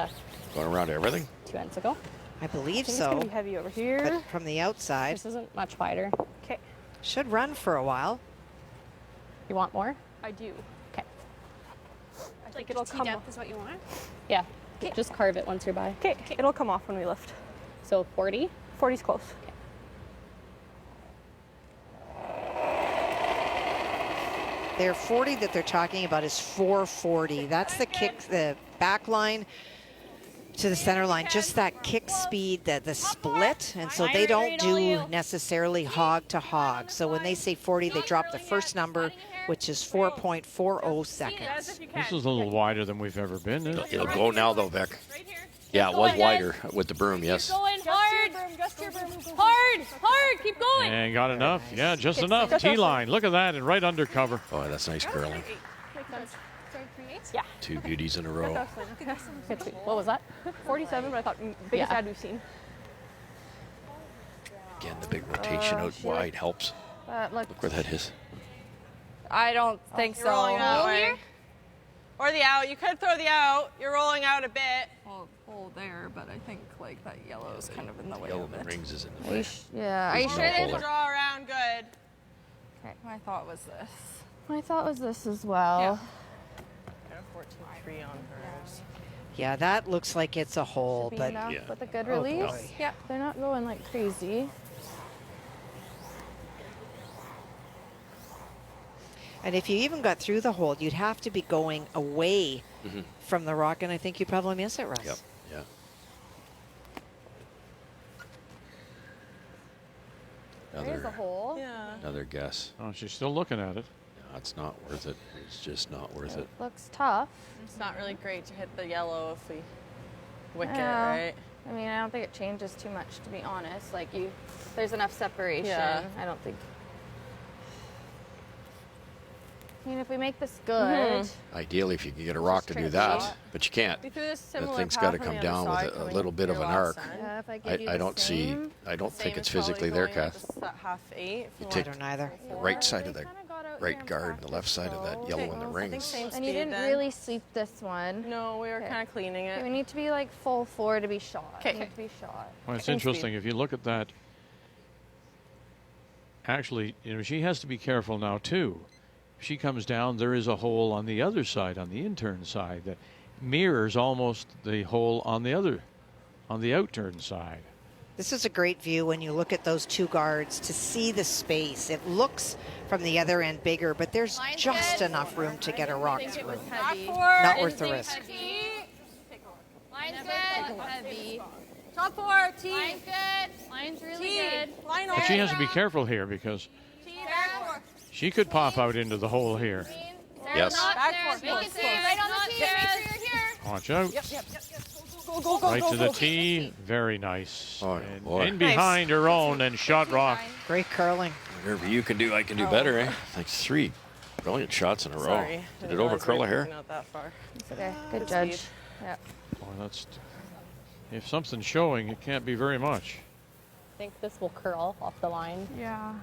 Going around everything. 2 ends ago. I believe It's going to so, be heavy over here. but from the outside, This isn't much wider. Okay. should run for a while. You want more? I do. Okay. I think it'll come off. Is what you want? Yeah. Just carve it once you're by. Okay, it'll come off when we lift. So 40. 40's close. Their 40 that they're talking about is 440. That's the kick, the back line to the center line, just that kick speed, the split. And so they don't do necessarily hog to hog. So when they say 40, they drop the first number, which is 4.40 seconds. This is a little wider than we've ever been. Isn't it? It'll go now though, Beck. Yeah, it was wider with the broom, yes. Going hard. Hard. Keep going. And got enough? Yeah, just enough. T-line. Look at that, and right under cover. Oh, that's nice curling. Makes sense. Sorry, 3-8. Yeah. 2 beauties in a row. Good sweep. What was that? 47, but I thought biggest ad we've seen. Again, the big rotation out wide helps. Look where that is. I don't think so. Rolling that way. Or the out. You could throw the out. You're rolling out a bit. Well, hole there, but I think like that yellow is kind of in the way Yellow of it. rings is in the way. Yeah, are you sure no it hole is? there. Draw around good. Okay, my thought was this. My thought was this as well. Got a 14-3 on hers. Yeah, that looks like it's a hole, Be but enough Yeah. with a good Oh, release. boy. Yeah, they're not going like crazy. and if you even got through the hole, you'd have to be going away from the rock, and I think you'd probably miss it, Russ. Yep. Yeah. There's a hole. Yeah. Another guess. Oh, she's still looking at it. No, it's not worth it. It's just not worth it. Looks tough. It's not really great to hit the yellow if we wick it, Yeah. right? I mean, I don't think it changes too much, to be honest. Like there's enough separation. Yeah. I don't think. I mean, if we make this good, Ideally, if you could get a rock to do tricky. that, but you can't. We threw this The similar thing's path got to on come the down other side with a coming little bit of here an last arc. end. yeah, if I give you I the don't see. same, I don't Same think it's is probably physically there, going at Kath. this half 8. If you I take- don't either. Right side of They the kinda got out here right in guard, the left side of that practice, yellow in the so- I think rings. same And speed you didn't then. really sweep this one. No, we were Okay. kind of cleaning Okay, we it. need to be like full 4 to be shot. Okay. We need to be shot. Well, it's Same interesting. speed. If you look at that, actually, she has to be careful now, too. If she comes down, there is a hole on the other side, on the intern side, that mirrors almost the hole on the outturn side. This is a great view when you look at those two guards to see the space. It looks from the other end bigger, but there's just enough room to get a rock through. Not worth the risk. Line's good. Heavy. Top 4, T. Line's good. Line's really T. good. Line But she has to be careful here because Back. she could pop out into the hole here. Yes. Not Back there. forth, Make forth, it see right on the tee. Make sure you're here. Watch out. Go, go, go, Right go, to the go. tee. Very nice. Oh, And boy. in behind her own and shot rock. Great curling. Whatever you can do, I can do better, eh? Like 3 brilliant shots in a row. Sorry. Did I it didn't realize we overcurl were her hair? kicking out that far. It's okay. Good Good judge. speed. Yeah. Boy, that's, if something's showing, it can't be very much. I think this will curl off the line. Yeah.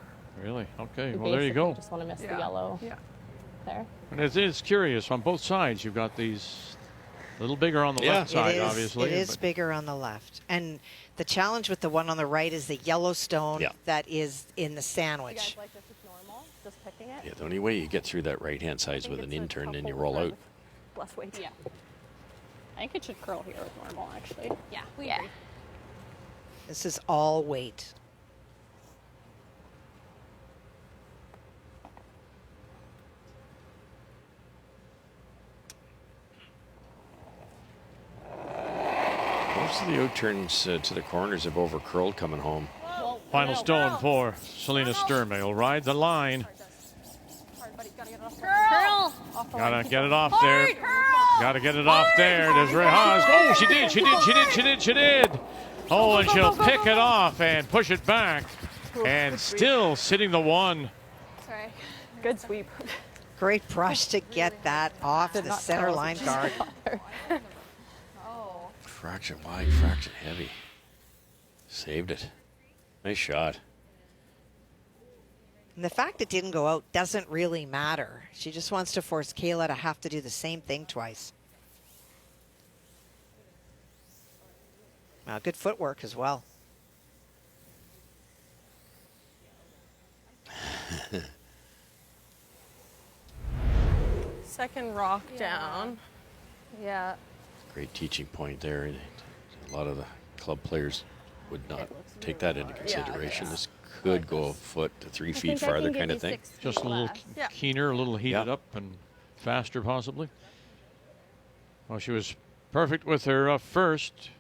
Really? Okay. We Well, there you basically go. just want to miss Yeah. the yellow Yeah. there. And it's curious on both sides. You've got these a little bigger on the Yeah. left side, it is, obviously. It is but bigger on the left. And the challenge with the one on the right is the yellow stone Yeah. that is in the You guys sandwich. like this is normal? Just picking it? Yeah, the only way you get through that right-hand side is I think with an it's a intern, tough and you hole roll to out. with less weight. Yeah. I think it should curl here with normal, actually. Yeah, we Yeah. agree. This is all weight. Most of the out-turns to the corners have over-curled coming home. final stone for Selena Sturmay. Will ride the line. Curl. Gotta get it off there. Gotta get it off there. There's Ray Haas. Oh, she did. Oh, and she'll pick it off and push it back. And still sitting the one. Sorry. Good sweep. Great brush to get that off the center line guard. Fraction wide, fraction heavy. Saved it. Nice shot. And the fact it didn't go out doesn't really matter. She just wants to force Kayla to have to do the same thing twice. Good footwork as well. Second rock down. Yeah. Great teaching point there. A lot of the club players would not take that into consideration. This could go a foot to 3 feet farther kind of thing. Just a little Yeah. keener, a little heated Yeah. up and faster possibly. Well, she was perfect with her first.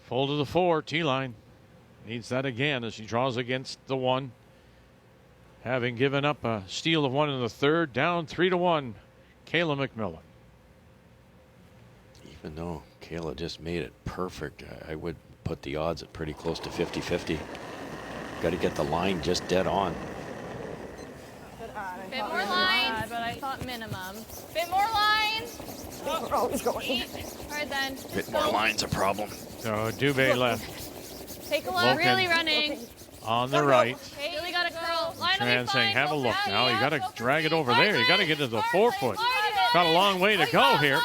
Full to the 4, T-line. Needs that again as she draws against the 1. Having given up a steal of 1 in the 3rd, down 3-1. Kayla MacMillan. Even though Kayla just made it perfect, I would put the odds at pretty close to 50-50. Got to get the line just dead on. Bit more line. But I thought minimum. Bit more line. We're always going. All right then. Bit more line's a problem. So Dubé left Take a look. Loken. Really running. on the right. Okay, really got to curl. Line will be Tran saying, fine. have a Go look for it. now. You Yeah, got to go for drag it me. over there. You got to get to the Hard forefoot. line. Got a long way to go here.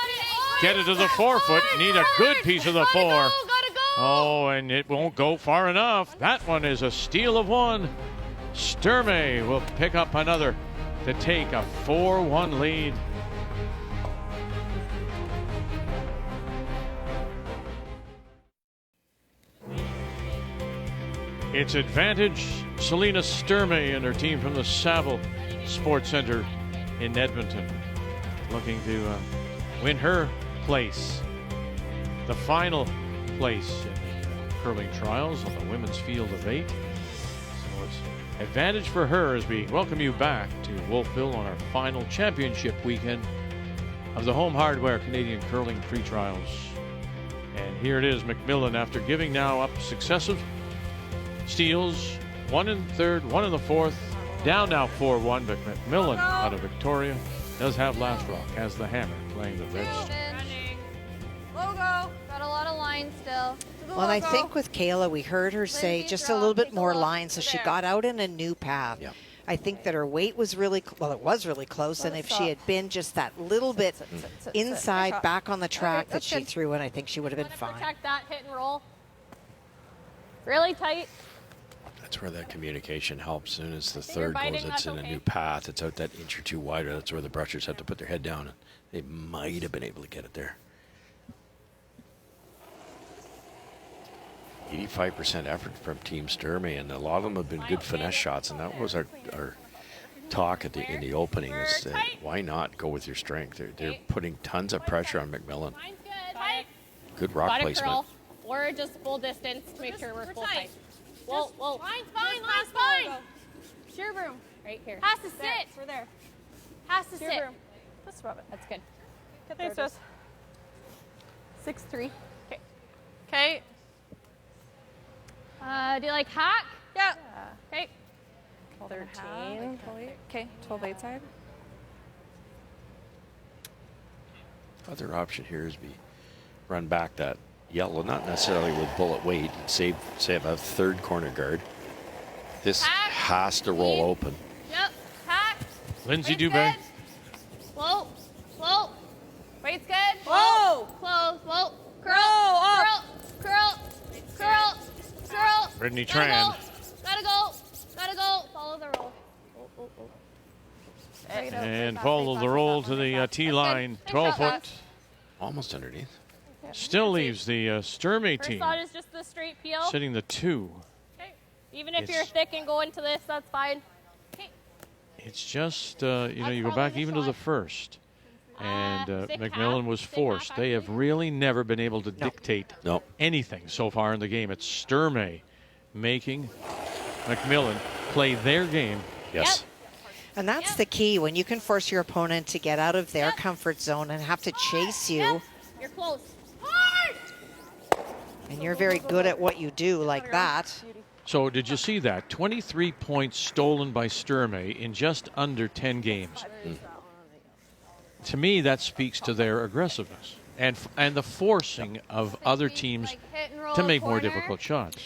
Get it to the forefoot. Need a good piece of the four. Gotta go. Oh, and it won't go far enough. That one is a steal of one. Sturmay will pick up another to take a 4-1 lead. It's advantage Selena Sturmay and her team from the Saville Sports Center in Edmonton, looking to win her place, the final place in the curling trials on the women's field of 8. So it's advantage for her as we welcome you back to Wolfville on our final championship weekend of the Home Hardware Canadian Curling PreTrials. And here it is, MacMillan, after giving now up successive steals, one in the third, one in the fourth, down now 4-1, but MacMillan out of Victoria does have last rock, has the hammer playing the red string. Logo. Got a lot of line still. Well, and I think with Kayla, we heard her say just a little bit more line, so she got out in a new path. Yeah. I think that her weight was really, well, it was really close, and if she had been just that little bit inside, back on the track that she threw in, I think she would have been fine. Protect that hit and roll. Really tight. That's where that communication helps. As soon as the you're third biting, goes, it's that's in a okay. new path. It's out that inch or two wider. That's where the brushers have to put their head down. And they might have been able to get it there. 85% effort from Team Sturmay, and a lot of them have been good finesse shots. And that was our talk in the opening is why not go with your strength? They're putting tons of pressure on MacMillan. Line's good. Tight. Good rock Got to placement. curl. Or just full distance to make sure we're full tight. Whoa. Line's fine. Line's fine. Sheer room. Right here. Has to sit. We're there. Has to Sheer sit. room. Just rub it. That's good. Thanks, Jess. 6-3. Okay. Do you like hack? Yeah. Okay. 13. Okay, 12-8 side. Other option here is run back that yellow, not necessarily with bullet weight. Save a third corner guard. This has to roll open. Yep. Hack. Lindsay Weight's Dubé. good. Slow. Weight's good. Whoa. Close. Whoa. Curl. Up. Curl. Brittany Gotta Tran. Gotta go. Follow the roll. And follow the roll to the tee line, 12 foot. Almost underneath. Still leaves the Sturmay First team thought is just the straight peel. sitting the 2. Okay. Even if It's- you're thick and go into this, that's fine. Okay. It's just, you go back even to the first. And Stick MacMillan half, was stick forced. half, They have actually. really never been able to dictate No. anything so far in the game. It's Sturmay making MacMillan play their game. Yes. And that's the key, when you can force your opponent to get out of their comfort zone and have to chase you, You're close. and you're very good at what you do like that. So did you see that? 23 points stolen by Sturmay in just under 10 games. To me, that speaks to their aggressiveness and the forcing of other teams Hit and roll to make more corner. difficult shots.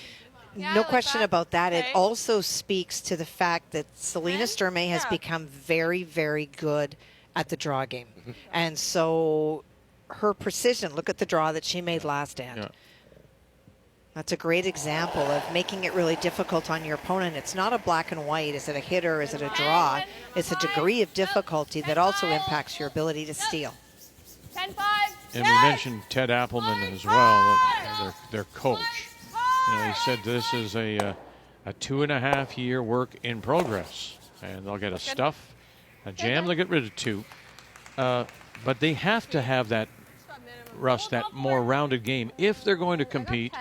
Yeah, No like question that. about that. It Okay. also speaks to the fact that Selena Sturmay has become very, very good at the draw game. And so her precision, look at the draw that she made last end. Yeah. That's a great example of making it really difficult on your opponent. It's not a black and white. Is it a hit or is it a draw? It's a degree of difficulty that also impacts your ability to steal. 10-5. And we mentioned Ted Appelman as well, their coach. He said this is a 2.5-year work in progress, and they'll get a stuff, a jam. They'll get rid of 2, but they have to have that that more rounded game if they're going to compete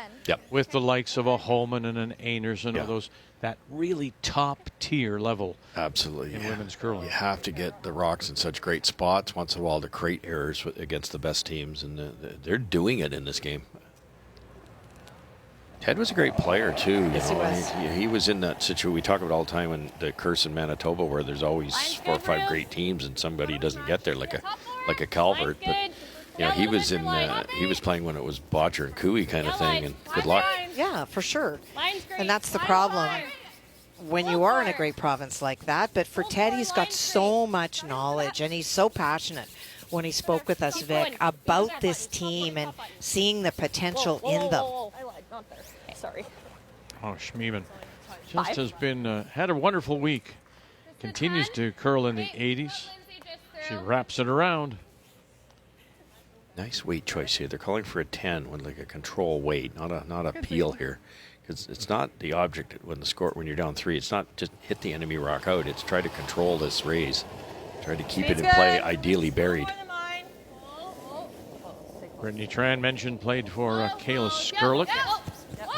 with the likes of a Holman and an Anderson or those that really top tier level. Absolutely. In women's curling. You have to get the rocks in such great spots once in a while to create errors against the best teams, and they're doing it in this game. Ted was a great player too. Yes, he was. He was in that situation we talk about all the time in the curse in Manitoba, where there's always 4 or 5 great teams and somebody doesn't get there, like a like a Calvert, but Good. you know, Yeah, he was center in line. he was playing when it was Botcher and Cooey kind of Yeah, thing, line. and good luck. Line. Yeah, for sure. Line's great. And that's the Line's problem fine. when you are in a great province like that. But for Ted, he's got so much knowledge and he's so passionate when he spoke with us, Vic, about this team and seeing the potential in them. I lied, not there. Sorry. Oh, Schmiemann just has been had a wonderful week. Continues to curl in the 80s. She wraps it around. Nice weight choice here. They're calling for a 10 when like a control weight, not a peel here, because it's not the object when you're down 3. It's not just hit the enemy rock out. It's try to control this raise, try to keep it in play, ideally buried. Brittany Tran mentioned played for Kayla Skurlik,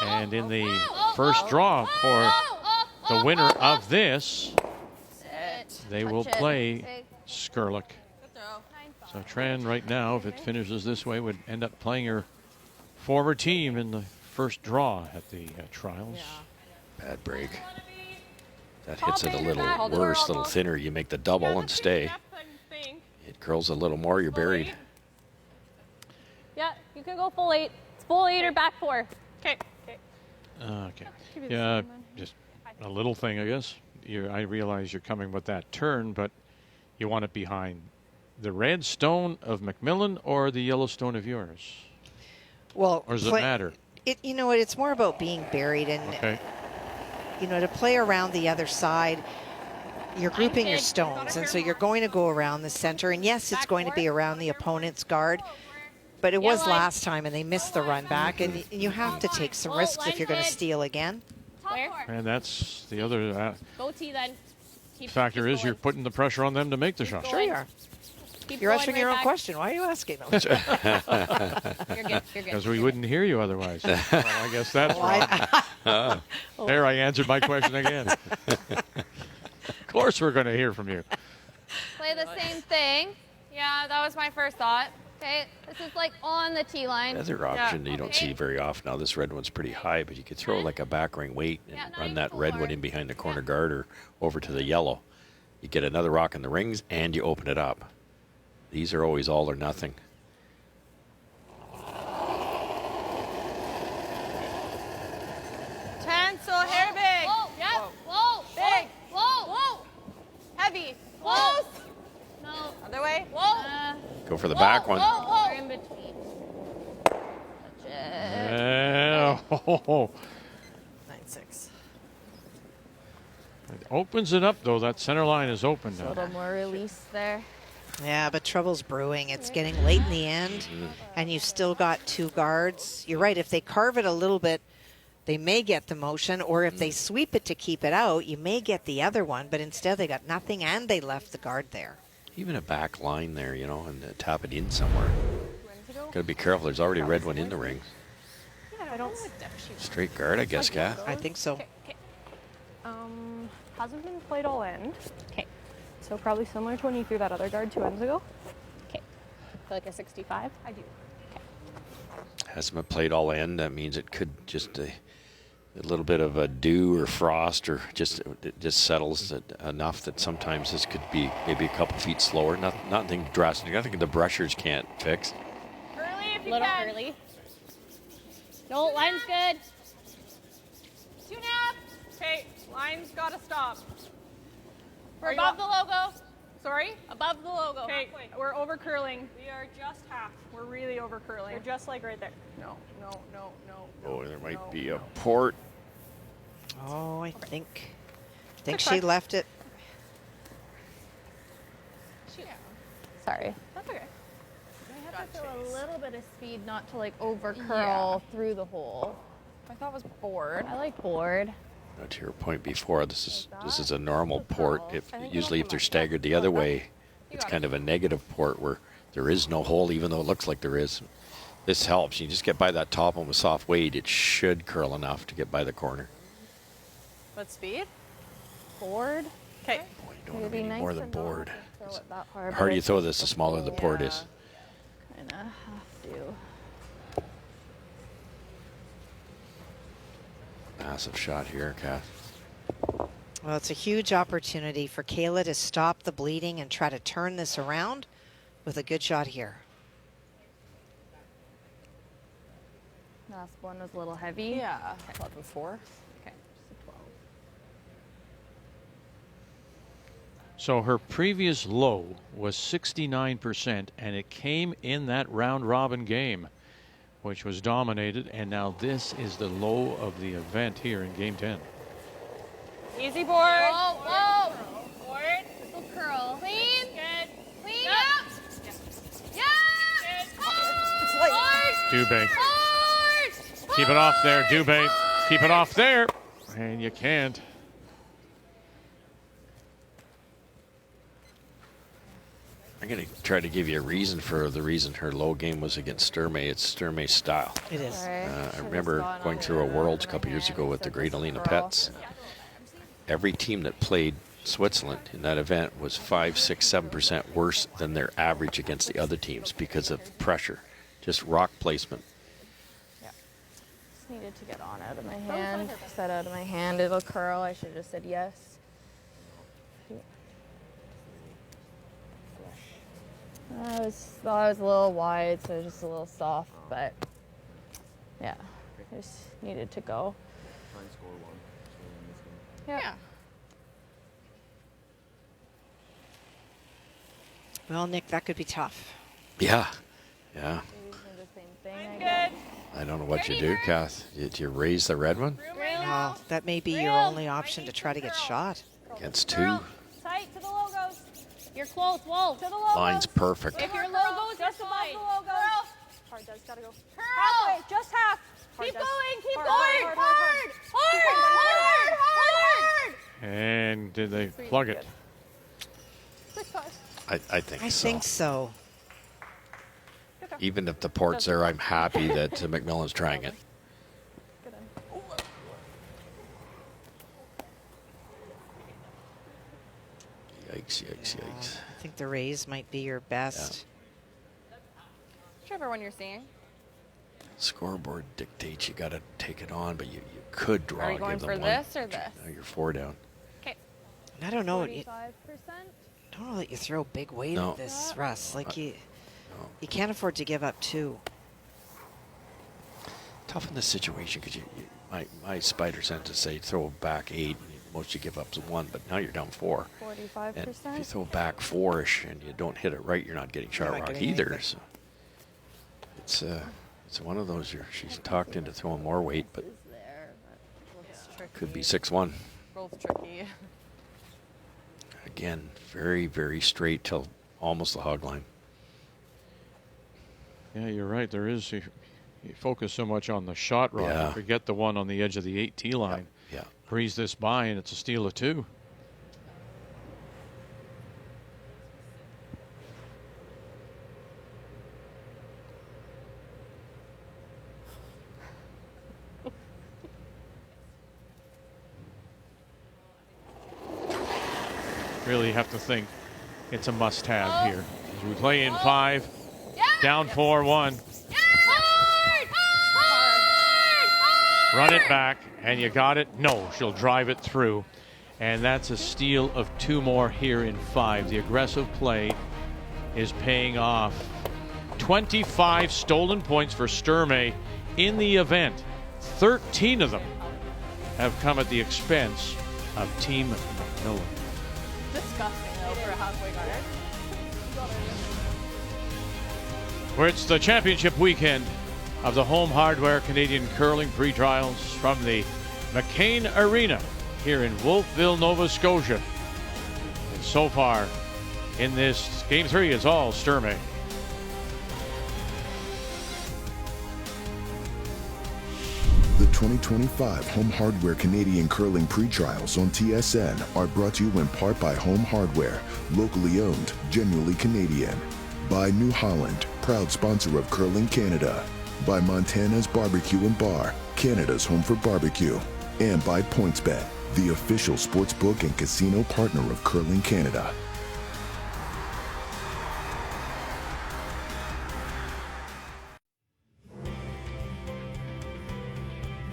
and in the first draw for the winner of this, they will play Skurlik. So Tran right now, if it finishes this way, would end up playing her former team in the first draw at the trials. Bad break. That hits it a little worse, a little thinner. You make the double and stay. It curls a little more, you're buried. Yeah, you can go full 8. It's full 8 or back 4. Okay. Okay. Yeah, just a little thing, I guess. I realize you're coming with that turn, but you want it behind the red stone of MacMillan or the yellow stone of yours? Well, or does it matter? You know what? It's more about being buried and, you know, to play around the other side. You're grouping your stones, and so you're going to go around the center. And yes, it's going to be around the opponent's guard, but it was last time, and they missed the run back. And you have to take some risks if you're going to steal again. And that's the other Go T then. factor is you're putting the pressure on them to make the shot. Sure you are. You're answering your own question. Why are you asking them? You're good. Because we wouldn't hear you otherwise. Well, I guess that's wrong. There, I answered my question again. Of course we're going to hear from you. Play the same thing. Yeah, that was my first thought. Okay, this is like on the tee line. Another option that you don't see very often now. This red one's pretty high, but you could throw like a back ring weight and run that red one in behind the corner guard or over to the yellow. You get another rock in the rings and you open it up. These are always all or nothing. Pencil, hair big. Whoa, yep. Whoa, Big. whoa, Whoa. Heavy. whoa. Close. No. Other way. Whoa. Go for the back one. Whoa. We're in between. Touch it. Oh. 9-6. It opens it up, though. That center line is open A now. little more release there. Yeah, but trouble's brewing. It's getting late in the end, and you've still got 2 guards. You're right. If they carve it a little bit, they may get the motion, or if they sweep it to keep it out, you may get the other one, but instead they got nothing, and they left the guard there. Even a back line there, you know, and tap it in somewhere. Got to be careful. There's already a red one in the ring. Yeah, I don't. Straight guard, I guess, Kath. I think so. Okay. Hasn't been played all end. Okay. So probably similar to when you threw that other guard 2 ends ago. Okay. Feel like a 65? I do. Hasn't been played all end. That means it could just a little bit of a dew or frost, or just it just settles it enough that sometimes this could be maybe a couple feet slower. Nothing drastic. Nothing the brushers can't fix. Early if you Little can. early. No, line's good. 2.5. Okay, line's got to stop. We're above the logo. Sorry? Above the logo. Okay, we're over curling. We are just half. We're really over curling. You're just like right there. No. Oh, there might be a port. Oh, I think she left it. Sorry. That's okay. I have to feel a little bit of speed, not to like over curl through the hole. I thought it was board. I like board. To your point before, this is a normal port. Usually if they're staggered the other way, it's kind of a negative port where there is no hole, even though it looks like there is. This helps. You just get by that top one with soft weight. It should curl enough to get by the corner. What speed? Board. Okay. Boy, you don't want to be more than board. Throw it that The hard, harder but you it's throw just this, the smaller the port is. Kind of have to. Massive shot here, Kath. Well, it's a huge opportunity for Kayla to stop the bleeding and try to turn this around. with a good shot here. Last one was a little heavy. Yeah. 11-4. Okay. So her previous low was 69%, and it came in that round-robin game, which was dominated, and now this is the low of the event here in Game 10. Easy board. Whoa, whoa. Board. Little curl. Clean. Good. Clean. Yep. Yeah. Dubé. Keep it off there, Dubé. Keep it off there. And you can't. I'm going to try to give you a reason for the reason her low game was against Sturmay. It's Sturmay's style. It is. I remember going through a Worlds a couple years ago with the Great Alina Pets. Every team that played Switzerland in that event was 5, 6, 7% worse than their average against the other teams because of pressure, just rock placement. Yeah. Just needed to get on out of my hand. Set out of my hand. It'll curl. I should have just said yes. I thought I was a little wide, so it was just a little soft, but yeah, I just needed to go. Yeah. Well, Nick, that could be tough. Yeah, yeah. The same thing, Good. I don't know what you do, Kath. Do you raise the red one Well, that may be your only option to try to get shot. against two? Tight to the logos. You're close, Wolf. To the logos. Line's perfect. If your logos Just are above fine. the logos. Hard does, gotta go. Curl. Halfway, just half. Keep does. going. Keep Hard, going. hard, Hard. Hard. And did they plug it? I think I so. think so. Even if the port's there, I'm happy that MacMillan's trying it. Good in. Yikes, yikes, yikes. I think the raise might be your best. Whichever one you're seeing. Scoreboard dictates you got to take it on, but you could draw. Are you going give them for one. this or this? No, you're 4 down. Okay. And I don't know. 45%. Don't know that you throw big weight No. at this, Russ. Like no. you can't afford to give up 2. Tough in this situation because my spider sense to say throw back 8, and most you give up is 1, but now you're down 4. 45%. And if you throw back 4-ish and you don't hit it right, you're not getting shot not rock getting either. anything. So it's one of those. She's talked into throwing more weight, but There, but looks tricky. could be 6-1. Both tricky. Again, very, very straight till almost the hog line. Yeah, you're right. There is. You focus so much on the shot rod, Yeah. you forget the one on the edge of the 8T line. Yeah. Breeze this by, and it's a steal of 2. Really have to think it's a must-have here. As we play in 5, down 4-1. Run it back, and you got it. No, she'll drive it through. And that's a steal of 2 more here in 5. The aggressive play is paying off. 25 stolen points for Sturmay in the event. 13 of them have come at the expense of Team MacMillan. Disgusting though for a halfway guard. Where it's the championship weekend of the Home Hardware Canadian Curling Pre-Trials from the McCain Arena here in Wolfville, Nova Scotia. And so far in this Game 3, it's all Sturmay. The 2025 Home Hardware Canadian Curling Pre-Trials on TSN are brought to you in part by Home Hardware, locally owned, genuinely Canadian. By New Holland, proud sponsor of Curling Canada. By Montana's Barbecue and Bar, Canada's home for barbecue. And by PointsBet, the official sportsbook and casino partner of Curling Canada.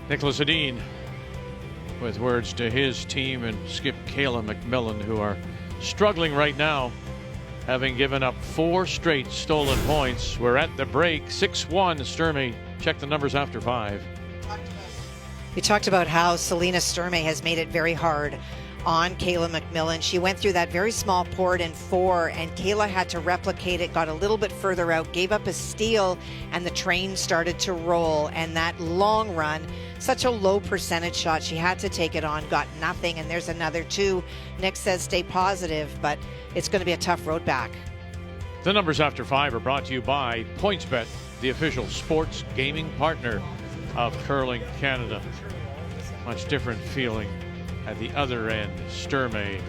Nicholas Edin with words to his team and skip Kayla MacMillan, who are struggling right now having given up 4 straight stolen points. We're at the break. 6-1 Sturmay. Check the numbers after 5. We talked about how Selena Sturmay has made it very hard on Kayla MacMillan. She went through that very small port in 4, and Kayla had to replicate it, got a little bit further out, gave up a steal, and the train started to roll. And that long run, such a low percentage shot, she had to take it on, got nothing, and there's another 2. Nick says stay positive, but it's going to be a tough road back. The numbers after 5 are brought to you by PointsBet, the official sports gaming partner of Curling Canada. Much different feeling at the other end. Sturmay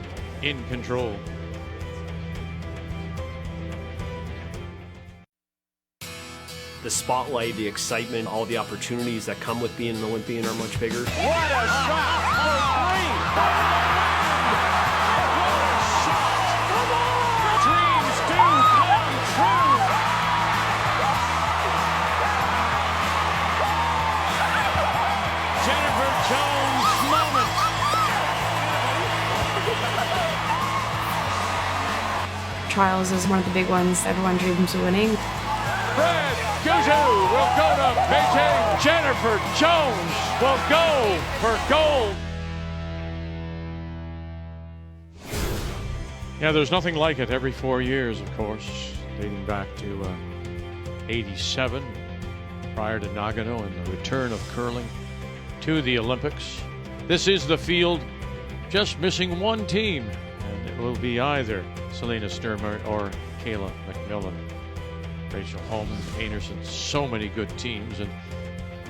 in control. The spotlight, the excitement, all the opportunities that come with being an Olympian are much bigger. What a shot for 3! Dreams do come true! Jennifer Jones moment. Trials is one of the big ones everyone dreams of winning. Fred Guzu will go to Beijing. Jennifer Jones will go for gold. Yeah, there's nothing like it every 4 years, of course, dating back to 87, prior to Nagano and the return of curling to the Olympics. This is the field just missing one team, and it will be either Selena Sturmay or Kayla MacMillan. Rachel Holman, Anderson, so many good teams, and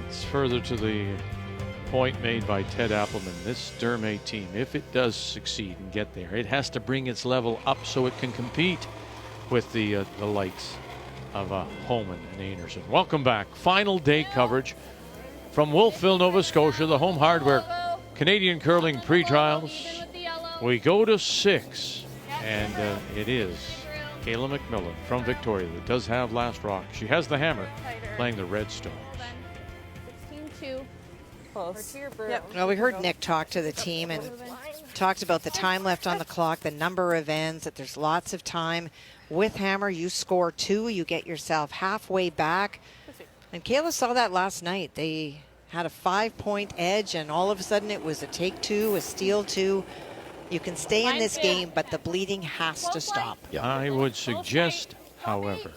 it's further to the point made by Ted Appleman. This Sturmay team, if it does succeed and get there, it has to bring its level up so it can compete with the likes of Holman and Anderson. Welcome back. Final day coverage from Wolfville, Nova Scotia, the Home Hardware Canadian Curling Pre-Trials. We go to 6, and it is Kayla MacMillan from Victoria that does have last rock. She has the hammer, playing the Red Stones. 16-2. Close. Yep. Well, we heard Nick talk to the team and talked about the time left on the clock, the number of ends, that there's lots of time. With hammer, you score 2, you get yourself halfway back. And Kayla saw that last night. They had a 5-point edge, and all of a sudden it was a take 2, a steal 2. You can stay in this game, but the bleeding has to stop. I would suggest, however,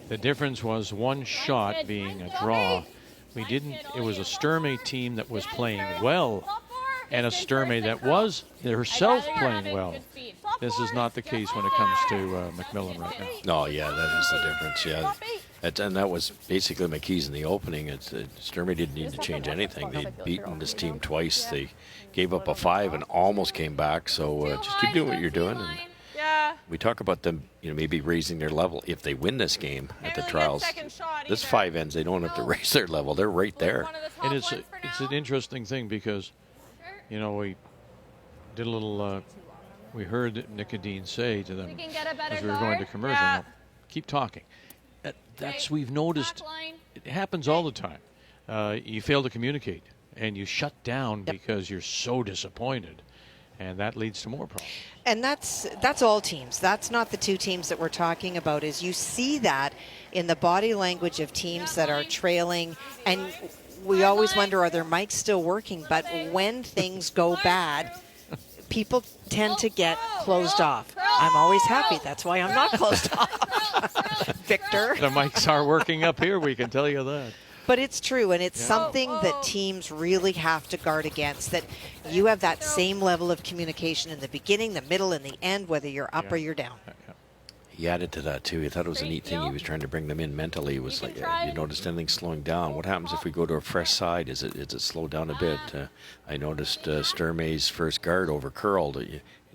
the difference was one shot being a draw. It was a Sturmay team that was playing well, and a Sturmay that was herself playing well. This is not the case when it comes to MacMillan right now. No, yeah, that is the difference, yeah. And that was basically my keys in the opening. Sturmay didn't need to change anything. They'd beaten this team twice. They gave up a 5 and almost came back. So just keep doing what you're doing. And we talk about them, maybe raising their level if they win this game at the trials. This 5 ends, they don't have to raise their level. They're right there. And it's an interesting thing because, we did a little. We heard Nicodine say to them as we were going to commercial, keep talking. We've noticed it happens all the time. You fail to communicate and you shut down because you're so disappointed, and that leads to more problems. And that's all teams. That's not the 2 teams that we're talking about. Is you see that in the body language of teams that are trailing, and we always wonder, are their mics still working? But when things go bad, people tend to get closed off. I'm always happy. That's why I'm not closed off. Victor. The mics are working up here, we can tell you that. But it's true, and it's something that teams really have to guard against, that you have that same level of communication in the beginning, the middle, and the end, whether you're up or you're down. He added to that, too. He thought it was a neat thing. He was trying to bring them in mentally. It was like, you noticed anything slowing down? What happens if we go to a fresh side? Is it slowed down a bit? I noticed Sturmay's first guard over-curled.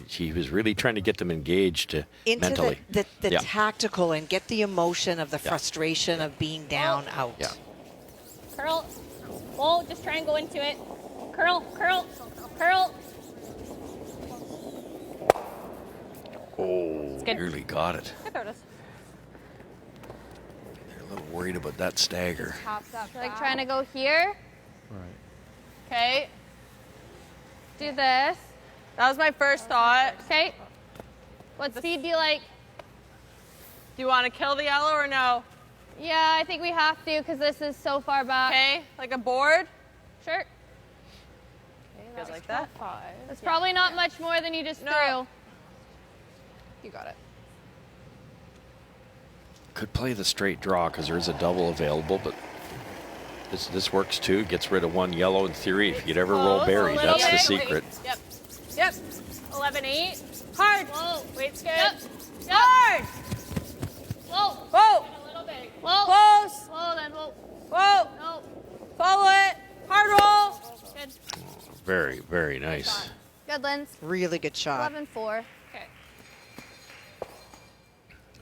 He was really trying to get them engaged mentally. Into the tactical, and get the emotion of the frustration of being down out. Yeah. Curl. Whoa, just try and go into it. Curl, curl, curl. Oh, nearly got it. There it is. They're a little worried about that stagger. Like trying to go here. Right. Okay. Do this. That was my first thought. Okay. What speed do you like? Do you want to kill the yellow or no? Yeah, I think we have to because this is so far back. Okay, like a board? Sure. Good like that. It's probably not much more than you just threw. You got it. Could play the straight draw because there is a double available, but this works too. Gets rid of one yellow in theory. If you'd ever roll buried, that's the secret. Yep. Yep. 11-8. Hard. Whoa. Weight's good. Yep. Hard. Whoa. Whoa. A little big. Whoa. Close. Whoa, then whoa. Whoa. No. Follow it. Hard roll. Good. Very, very nice. Good, Linz. Really good shot. 11-4. Okay.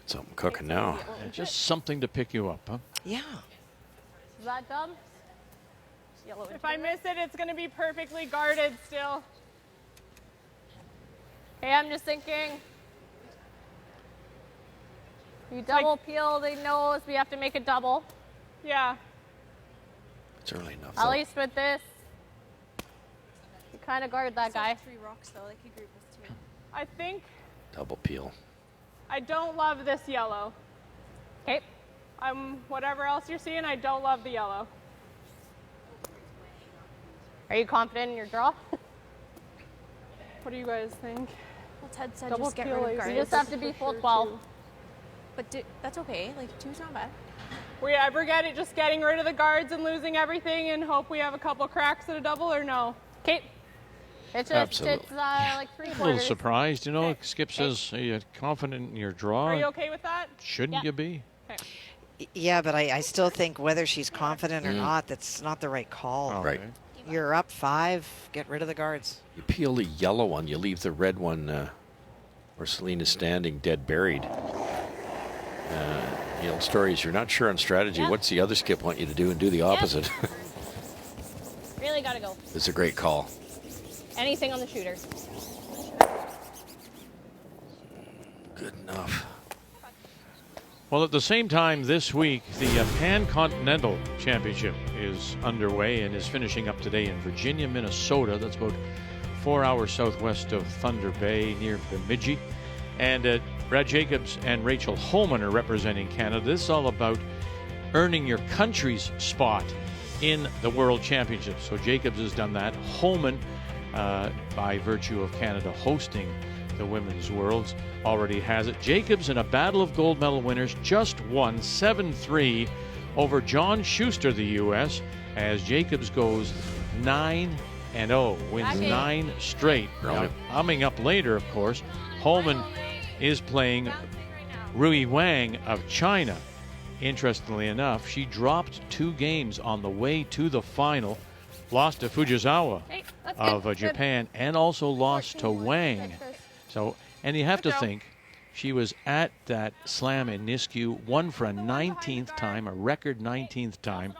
Something cooking now. And just something to pick you up, huh? Yeah. Is that dumb? Yellow. If I miss it, it's going to be perfectly guarded still. Hey, I'm just thinking. You double peel the nose, we have to make a double. Yeah. It's early enough. At though. least with this. You kind of guard that guy. 3 rocks though, like you group us 2. I think Double peel. I don't love this yellow. Okay. Whatever else you're seeing, I don't love the yellow. Are you confident in your draw? What do you guys think? Well, Ted said Double just get peel rid of is- guards. You just have to be full 12. But that's okay. Like 2's not bad. We ever get it just getting rid of the guards and losing everything and hope we have a couple cracks at a double or no? Okay. It's just, Absolutely. it's like A little 3/4. surprised, you know. Skip says, are you confident in your draw? Are you okay with that? Shouldn't you be? Okay. Yeah, but I still think whether she's confident or not, that's not the right call. Oh, Right. okay. You're up 5. Get rid of the guards. You peel the yellow one, you leave the red one where Celine is standing dead buried. The old story is you're not sure on strategy. Yep. What's the other skip want you to do and do the opposite? Really got to go. It's a great call. Anything on the shooter. Good enough. Well, at the same time this week, the Pan-Continental Championship is underway and is finishing up today in Virginia, Minnesota. That's about 4 hours southwest of Thunder Bay near Bemidji. And Brad Jacobs and Rachel Holman are representing Canada. This is all about earning your country's spot in the World Championship. So Jacobs has done that. Holman, by virtue of Canada hosting the Women's Worlds, already has it. Jacobs, in a battle of gold medal winners, just won 7-3 over John Schuster, the U.S., as Jacobs goes 9-0, wins 9 straight. Now, coming up later, of course, Holman is playing Rui Wang of China. Interestingly enough, she dropped 2 games on the way to the final, lost to Fujisawa of Japan, and also lost to Wang. So, and you have to think, she was at that slam in Nisku, won for a 19th time, a record 19th time.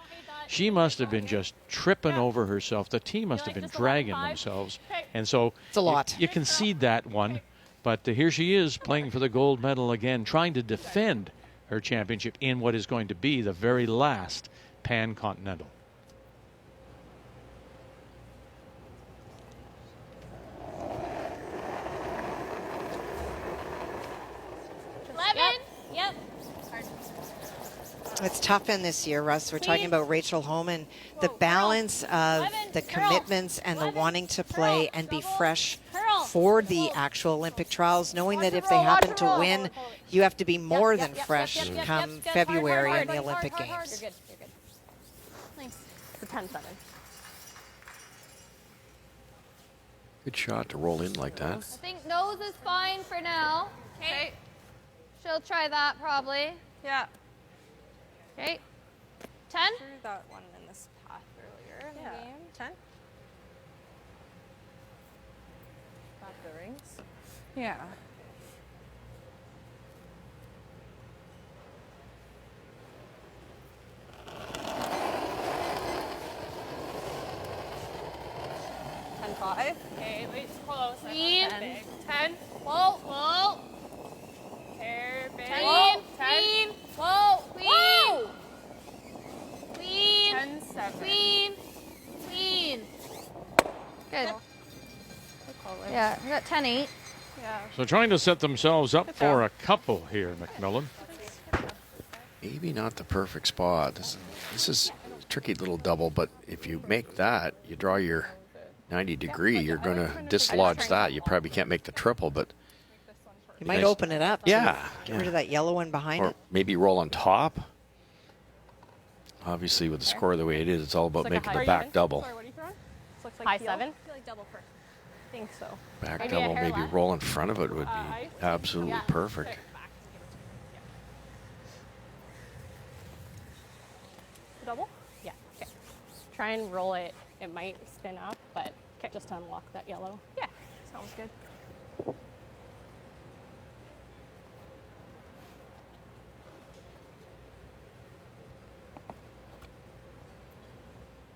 She must have been just tripping over herself. The team must have been dragging themselves. And so it's a lot. You concede that one. But here she is playing for the gold medal again, trying to defend her championship in what is going to be the very last Pan-Continental. Yep. It's tough in this year, Russ. We're talking about Rachel Holman. The balance of the commitments and the wanting to play and be fresh for the actual Olympic trials, knowing that if they happen to win, you have to be more than fresh come February in the Olympic Games. You're good. Nice. It's a 10-7. Good shot to roll in like that. I think nose is fine for now. Okay. She'll try that probably. Yeah. Okay. 10? Threw that one in this path earlier in the game. 10. Back the rings. Yeah. Okay, wait, close. Clean. 10. Whoa, whoa. Hair big. Clean. Clean. Whoa, clean. Clean. 10-7. Clean. Clean. Good. Yeah, we got 10-8. Yeah. So trying to set themselves up for a couple here, MacMillan. maybe not the perfect spot. This is a tricky little double, but if you make that, you draw your 90 degree, you're going to dislodge that. You probably can't make the triple, but You might open it up. Yeah. Get rid of that yellow one behind or it. maybe roll on top. Obviously, with the score the way it is, it's all about making the back double. Sorry, what are you throwing? Looks like high 7. I feel like double first. I think so. Back Maybe double, a hair maybe left. roll in front of it would be absolutely Yeah. perfect. Okay. Double? Yeah. Okay. Try and roll it. It might spin up, but just unlock that yellow. Yeah. Sounds good.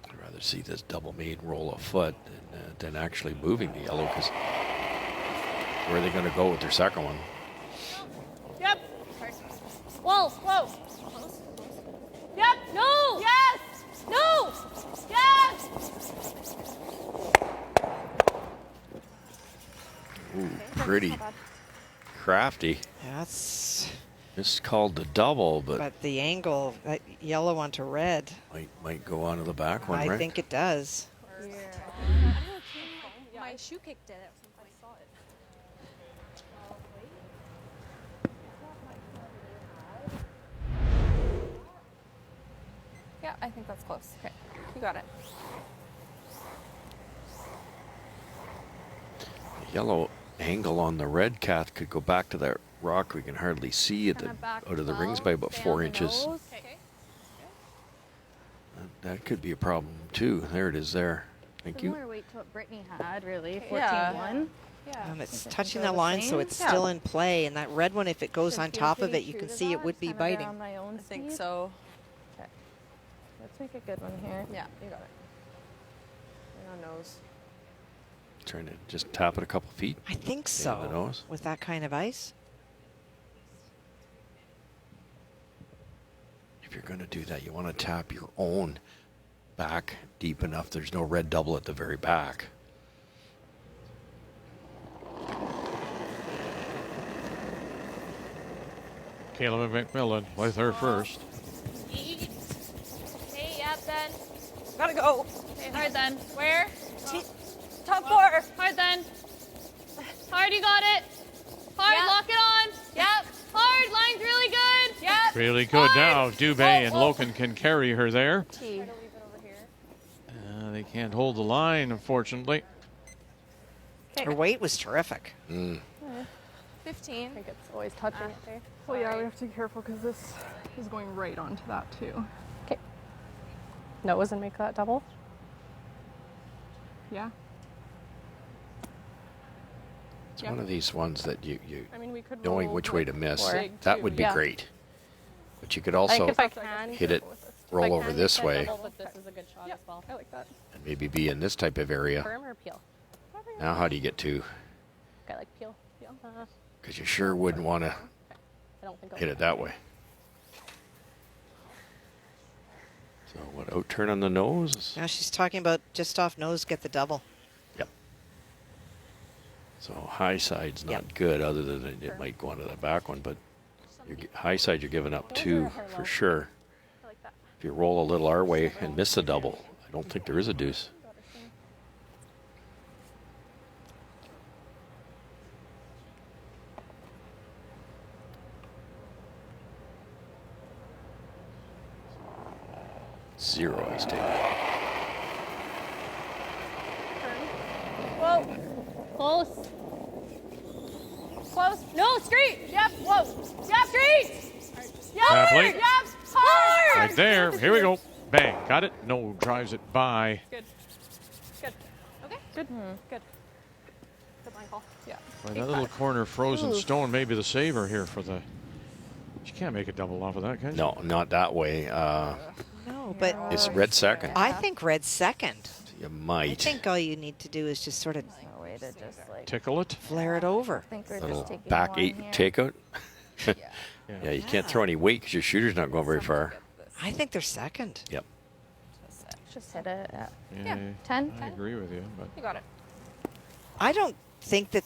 I'd rather see this double maid roll a foot than actually moving the yellow, because where are they going to go with their second one? Yep. Close, close. Yep. No. Yes. No. Yes. Ooh, pretty crafty. That's. This is called the double, but the angle, that yellow onto red. might go onto the back one, I right? think it does. My shoe kicked it. I saw it. Yeah, I think that's close. Okay, you got it. The yellow angle on the red cat could go back to that rock we can hardly see at out of the rings by about 4 inches. Okay. That could be a problem too. There it is there. Thank you. Similar weight to what Brittany had, really. 14-1. Yeah. It's Think touching go the the line, so same? it's Yeah. still in play. And that red one, if it goes Should on feel top of pretty it, you true can to see it that, would be kind of biting. around my own I think speed. so. Okay. Let's make a good one here. Yeah, you got it. And on nose. Trying to just tap it a couple feet. I think Stay on the so. nose. With that kind of ice. If you're going to do that, you want to tap your own back deep enough. There's no red double at the very back. Caleb MacMillan with her first. Hey, yep, then. Gotta go. Okay, hard then. Where? Top 4. Hard then. Hard, you got it. Hard, lock it on. Yep. Hard, line's really good. Yep. Really good now. Dubé and Loken can carry her there. T. They can't hold the line, unfortunately. Her weight was terrific. 15. I think it's always touching it there. Well, yeah, we have to be careful because this is going right onto that too. Okay. Nose and make that double. Yeah. It's one of these ones that you I mean, we could knowing roll which way to miss, big that too. would be Yeah. great. But you could I think also if I can hit it, if roll I over can this make that way, double, but this is a good shot as well. I like that. and maybe be in this type of area. Firm or peel? Now how do you get to? Okay, like peel. Peel. Because you sure wouldn't want to I don't think I'll hit it that way. So what, out turn on the nose? Now she's talking about just off nose, get the double. Yep. So high side's not good, other than it might go onto the back one, but high side you're giving up 2 for sure. If you roll a little our way and miss the double, I don't think there is a deuce. Zero ice take. Whoa. Close. Close. No, straight. Yep. Whoa. Yep. Straight. Yep. Tapley. Yep. Hard. Right there. Here we go. Bang. Got it. No, drives it by. Good. Good. Okay. Good. Good. Good line call. Yeah. Boy, that little corner frozen stone may be the saver here for the. She can't make a double off of that, can she? No, not that way. No, but It's red second. I think red's second. You I might. think all you need to do is just sort of No way to just like Tickle it. flare it over. I think we're Little just taking back one 8 here. takeout. Yeah, you can't throw any weight because your shooter's not going very far. I think they're second. Yep. Just hit it at Yeah, 10. I agree with you, but You got it. I don't think that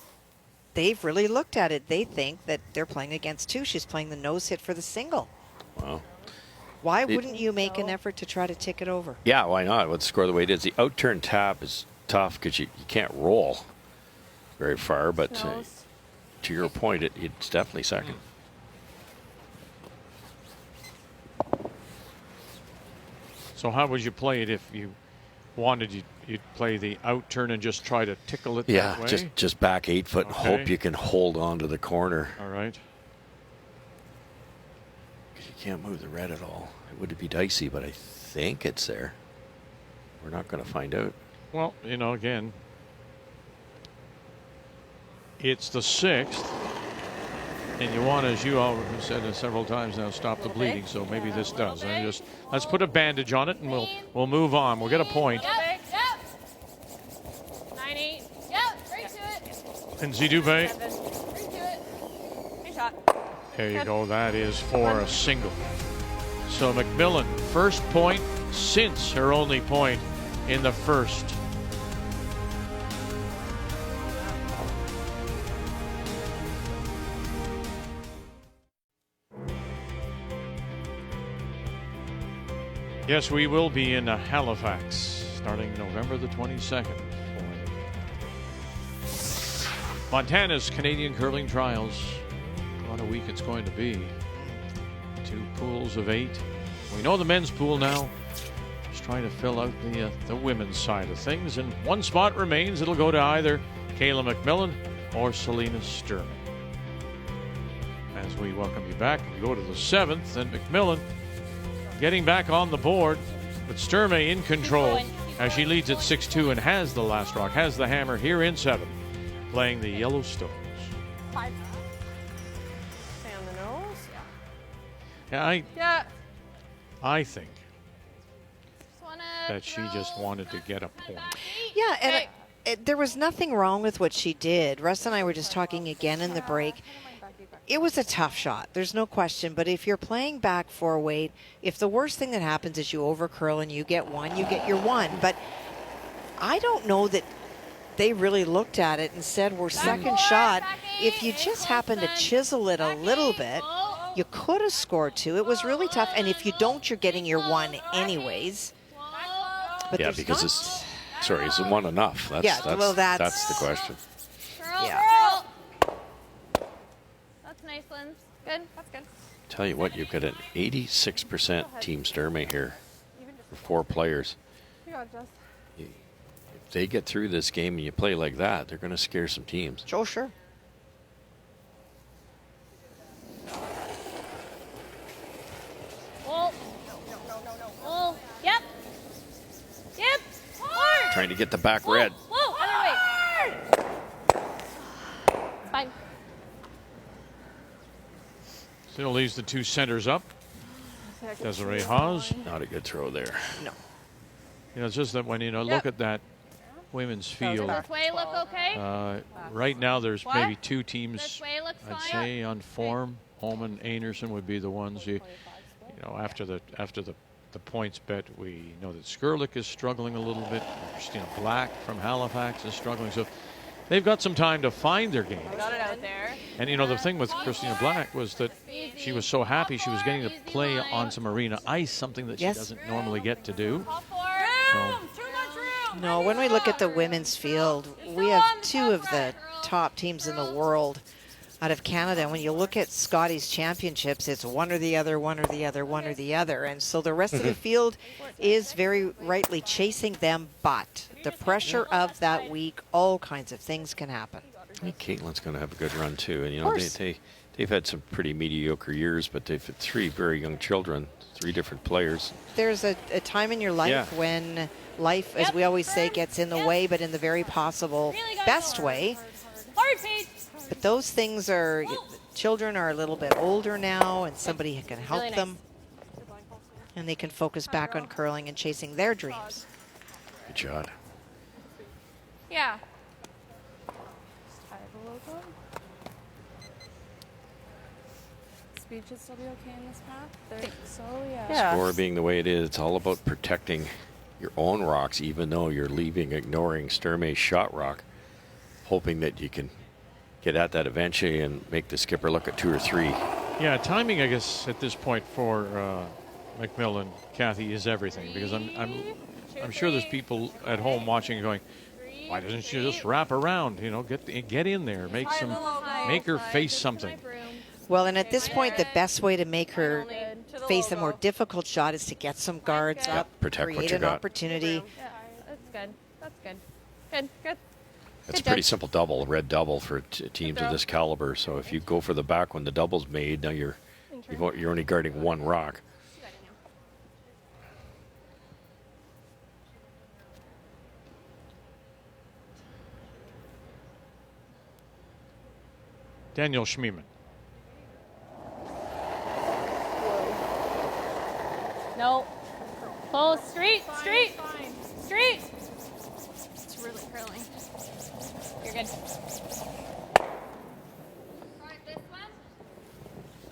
they've really looked at it. They think that they're playing against 2. She's playing the nose hit for the single. Wow. Why wouldn't you make an effort to try to tick it over? Yeah, why not? Let's score the way it is. The out-turn tap is tough because you can't roll very far, but to your point, it's definitely second. So how would you play it if you wanted? You'd play the out turn and just try to tickle it that way? Yeah, just back 8 foot and hope you can hold on to the corner. All right. You can't move the red at all. It would be dicey, but I think it's there. We're not going to find out. Well, you know, again, it's the 6th, and you want, as you all have said several times now, stop the bleeding. So maybe this does. Let's put a bandage on it, and we'll move on. We'll get a point. Yep. 9-8. Yep. Right to it. Lindsay Dubé. Right to it. Good shot. There you go. That is for a single. So MacMillan, first point since her only point in the first. Yes, we will be in Halifax starting November the 22nd. Montana's Canadian Curling Trials. What a week it's going to be. 2 pools of 8. We know the men's pool now. Just trying to fill out the women's side of things. And 1 spot remains. It'll go to either Kayla MacMillan or Selena Sturmay. As we welcome you back, we go to the 7th, and MacMillan getting back on the board, but Sturmay in control as she leads at 6-2 and has the last rock, has the hammer here in 7, playing the Yellowstones. 5. Stay on the nose. Yeah, I think that she just wanted to get a point. Yeah, and there was nothing wrong with what she did. Russ and I were just talking again in the break. It was a tough shot. There's no question. But if you're playing back 4 weight, if the worst thing that happens is you over curl and you get 1, you get your 1. But I don't know that they really looked at it and said, we're second shot. If you just happen to chisel it a little bit, you could have scored 2. It was really tough. And if you don't, you're getting your 1 anyways. But yeah, because is the 1 enough? That's the question. Yeah. Nice, Lynn. Good. That's good. Tell you what, you've got an 86% Team Sturmay here for 4 players. If they get through this game and you play like that, they're going to scare some teams. Oh, sure. Oh. Oh. Yep. Yep. Hard. Trying to get the back red. Whoa. Other way. Fine. Still leaves the 2 centers up. Desiree Haas. Not a good throw there. No. You know, it's just that when look at that women's field. This way look okay? Right now, there's What? maybe 2 teams. This way looks I'd fine. say on form. Holman, Anderson would be the ones. You know, after the points bet, we know that Skurlik is struggling a little bit. Christina Black from Halifax is struggling. So they've got some time to find their game. Got it out there. And, you know, the thing with Christina Black was that she was so happy she was getting to play on some arena ice, something that she doesn't normally get to do. So, No, when we look at the women's field, we have 2 of the top teams in the world out of Canada. And when you look at Scotties championships, it's one or the other, one or the other, one or the other. And so the rest of the field is very rightly chasing them. But the pressure of that week, all kinds of things can happen. I think Caitlin's going to have a good run too. And, you know, they've had some pretty mediocre years, but they've had 3 very young children, 3 different players. There's a time in your life when life, as we always say, gets in the way, but in the very possible best way. But those things are, children are a little bit older now, and somebody can help them. And they can focus back on curling and chasing their dreams. Good shot. Yeah. Speed should still be okay in this path. I think so, yeah. Score being the way it is, it's all about protecting your own rocks, even though you're ignoring Sturmay's shot rock, hoping that you can get at that eventually and make the skipper look at 2 or 3. yeah, timing, I guess, at this point for MacMillan, Kathy, is everything, because I'm sure there's people at home watching and going, why doesn't she just wrap around? You know, get in there, make her face something. Well, and at this point, the best way to make her face a more difficult shot is to get some guards up, protect what create you an got. opportunity. Yeah, that's good. That's good. Good, good. It's a pretty simple double, a red double for teams of this caliber. So if you go for the back when the double's made, now you're only guarding one rock. Daniel Schmiemann. No. Close. Street. Street. Street. It's really curling. You're good.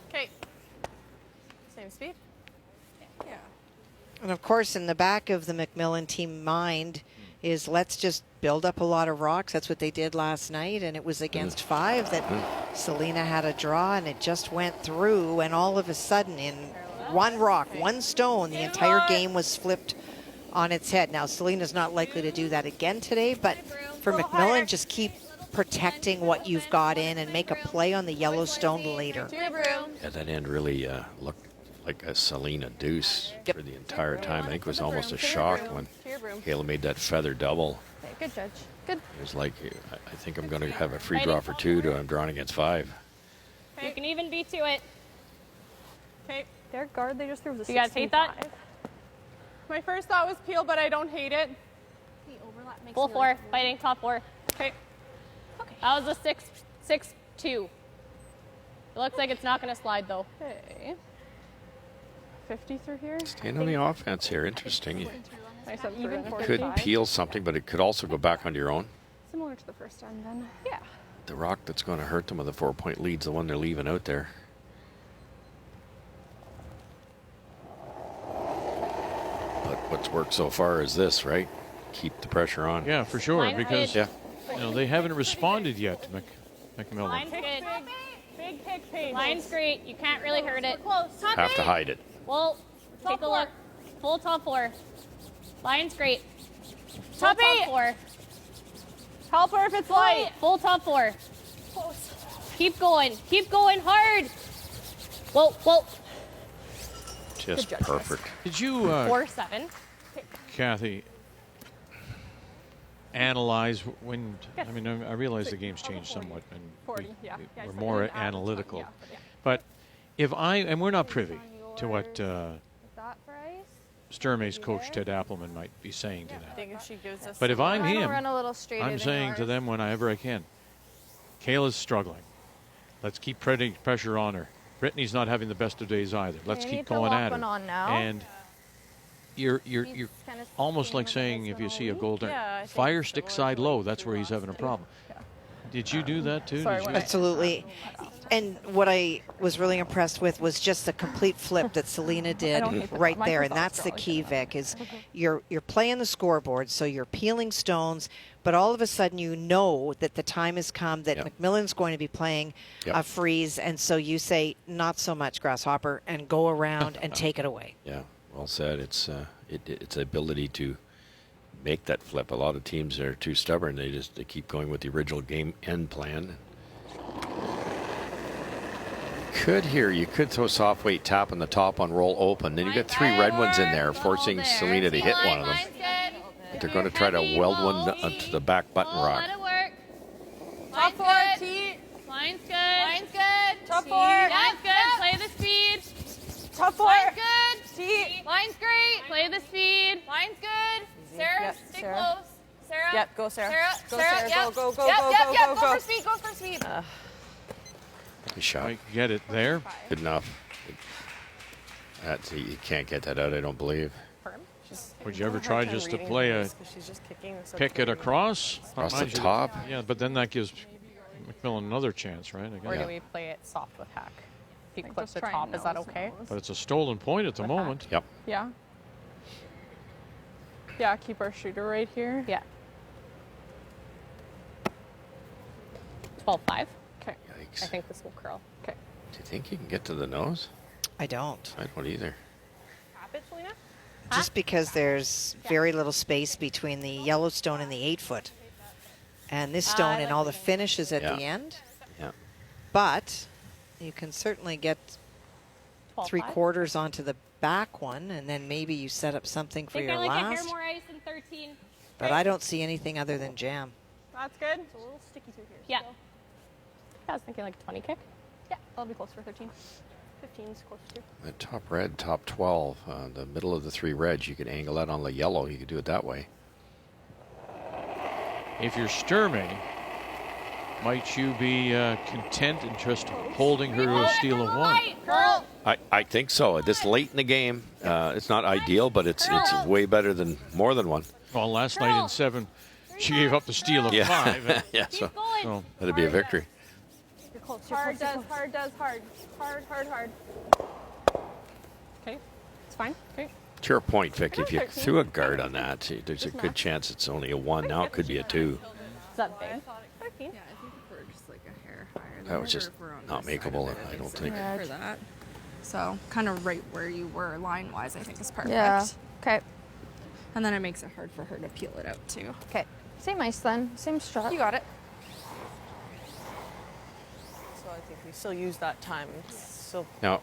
Okay. Same speed? Yeah. And of course, in the back of the MacMillan team mind is let's just build up a lot of rocks. That's what they did last night, and it was against 5 that Selena had a draw, and it just went through, and all of a sudden in one rock, one stone, the entire game was flipped on its head. Now, Selena's not likely to do that again today, but for MacMillan, just keep protecting what you've got in and make a play on the yellow stone later. Yeah, that end really looked like a Selena deuce for the entire time. I think it was almost a shock when Kayla made that feather double. Okay, good, Judge. Good. It was like, I think I'm going to have a free draw for 2 to I'm drawing against 5. You can even be to it. Okay. Their guard, they just threw the You guys hate that? My first thought was peel, but I don't hate it. The overlap makes Full me 4. like Fighting top 4. Okay. Okay. That was a 6-2. It looks like it's not going to slide, though. Okay. 50 through here. Staying on the offense here. Interesting. You Nice up Even through. could peel something, but it could also go back onto your own. Similar to the first time then. Yeah. The rock that's going to hurt them with a 4-point lead's the one they're leaving out there. But what's worked so far is this, right? Keep the pressure on. Yeah, for sure, Line because hit. you know they haven't responded yet to MacMillan. Line's good. Big kick pain. Line's great. You can't really hurt it. Have to hide it. Well, take a look. Full top 4. Line's great. Top Full 8. 4. Help her if it's light. Full top 4. Keep going. Keep going hard. Whoa, whoa. Just perfect. Did you, 4-7. Kathy, analyze when? I mean, I realize the game's changed somewhat, and 40, yeah. we're more analytical. But if and we're not privy to what that price. Sturmay's coach Ted Appleman might be saying to I them. think if she gives us But if I'm Try to him, run a little straighter I'm than saying to yours. them whenever I can, Kayla's struggling. Let's keep putting pressure on her. Brittany's not having the best of days either. Let's you keep need to going lock at one her. on now. And you're He's kinda almost seeing like what it saying is if when you see a I'll goal, Yeah, I think fire so. stick side low. That's where he's having a problem. Did you do that too? Sorry, Did you? what Absolutely. And what I was really impressed with was just the complete flip that Selena did don't hate that. right there. And Microsoft's that's the probably key, good at Vic, is you're playing the scoreboard, so you're peeling stones, but all of a sudden you know that the time has come that MacMillan's going to be playing a freeze, and so you say, not so much, Grasshopper, and go around and take it away. Yeah, well said. It's the ability to make that flip. A lot of teams are too stubborn. They keep going with the original game end plan. You could throw soft weight tap on the top on roll open. Then you got 3 red ones in there, forcing Selena to hit one of them. But they're going to try to weld one onto the back button rock. Let it work. Top Line's 4, good. T. Line's good. Line's good. Top 4. That's good. Play the speed. Top 4. Line's good. T. Line's great. Play the speed. Line's good. Sarah, Yep, stay Sarah. close. Sarah. Yep, go Sarah. Go, Sarah. Yep. Go, go, Yep, go, yep, go, yep. go, Go go. for speed. Go for speed. Good shot. I get it there. Good enough. You can't get that out, I don't believe. Would you ever try just to play a pick it across? Across the Mind you, top? Yeah, but then that gives MacMillan another chance, right? Or do Again. we play it soft with hack? If you Like, clip just the try top, and is that nose okay? nose. But it's a stolen point at the moment. Yep. Yeah. Yeah, keep our shooter right here. Yeah. 12-5. Okay. Yikes. I think this will curl. Okay. Do you think you can get to the nose? I don't. I don't either. Drop it, Selena. Just because there's very little space between the Yellowstone and the 8-foot. And this stone and all the finishes at the end. Yeah. But you can certainly get 12.5. 3/4 onto the back one, and then maybe you set up something for Think your I like it last. here more ice than 13. But I don't see anything other than jam. That's good. It's a little sticky through here. Yeah. still. I was thinking like 20 kick. Yeah, that'll be close for 13. 15 is close to. The top red, top 12, the middle of the 3 reds, you can angle that on the yellow. You could do it that way. If you're Sturmay, might you be content in just holding her to a steal of 1? I think so. This late in the game, it's not ideal, but it's way better than more than 1. Well, last night in 7, she gave up the steal of 5. Yeah, so that'd be a victory. You're close. Hard does, hard does, hard. Hard, hard, hard. Okay. It's fine. Okay. To your point, Vic, if you threw a guard on that, there's a good chance it's only a 1. Now it could be a 2. Is that big? 13. Yeah, I think if we're just like a hair higher. That was just not makeable, I don't think. For that. So kind of right where you were line-wise, I think is perfect. Yeah. Okay. And then it makes it hard for her to peel it out too. Okay. Same ice then. Same strut. You got it. So I think we still use that time. So Now,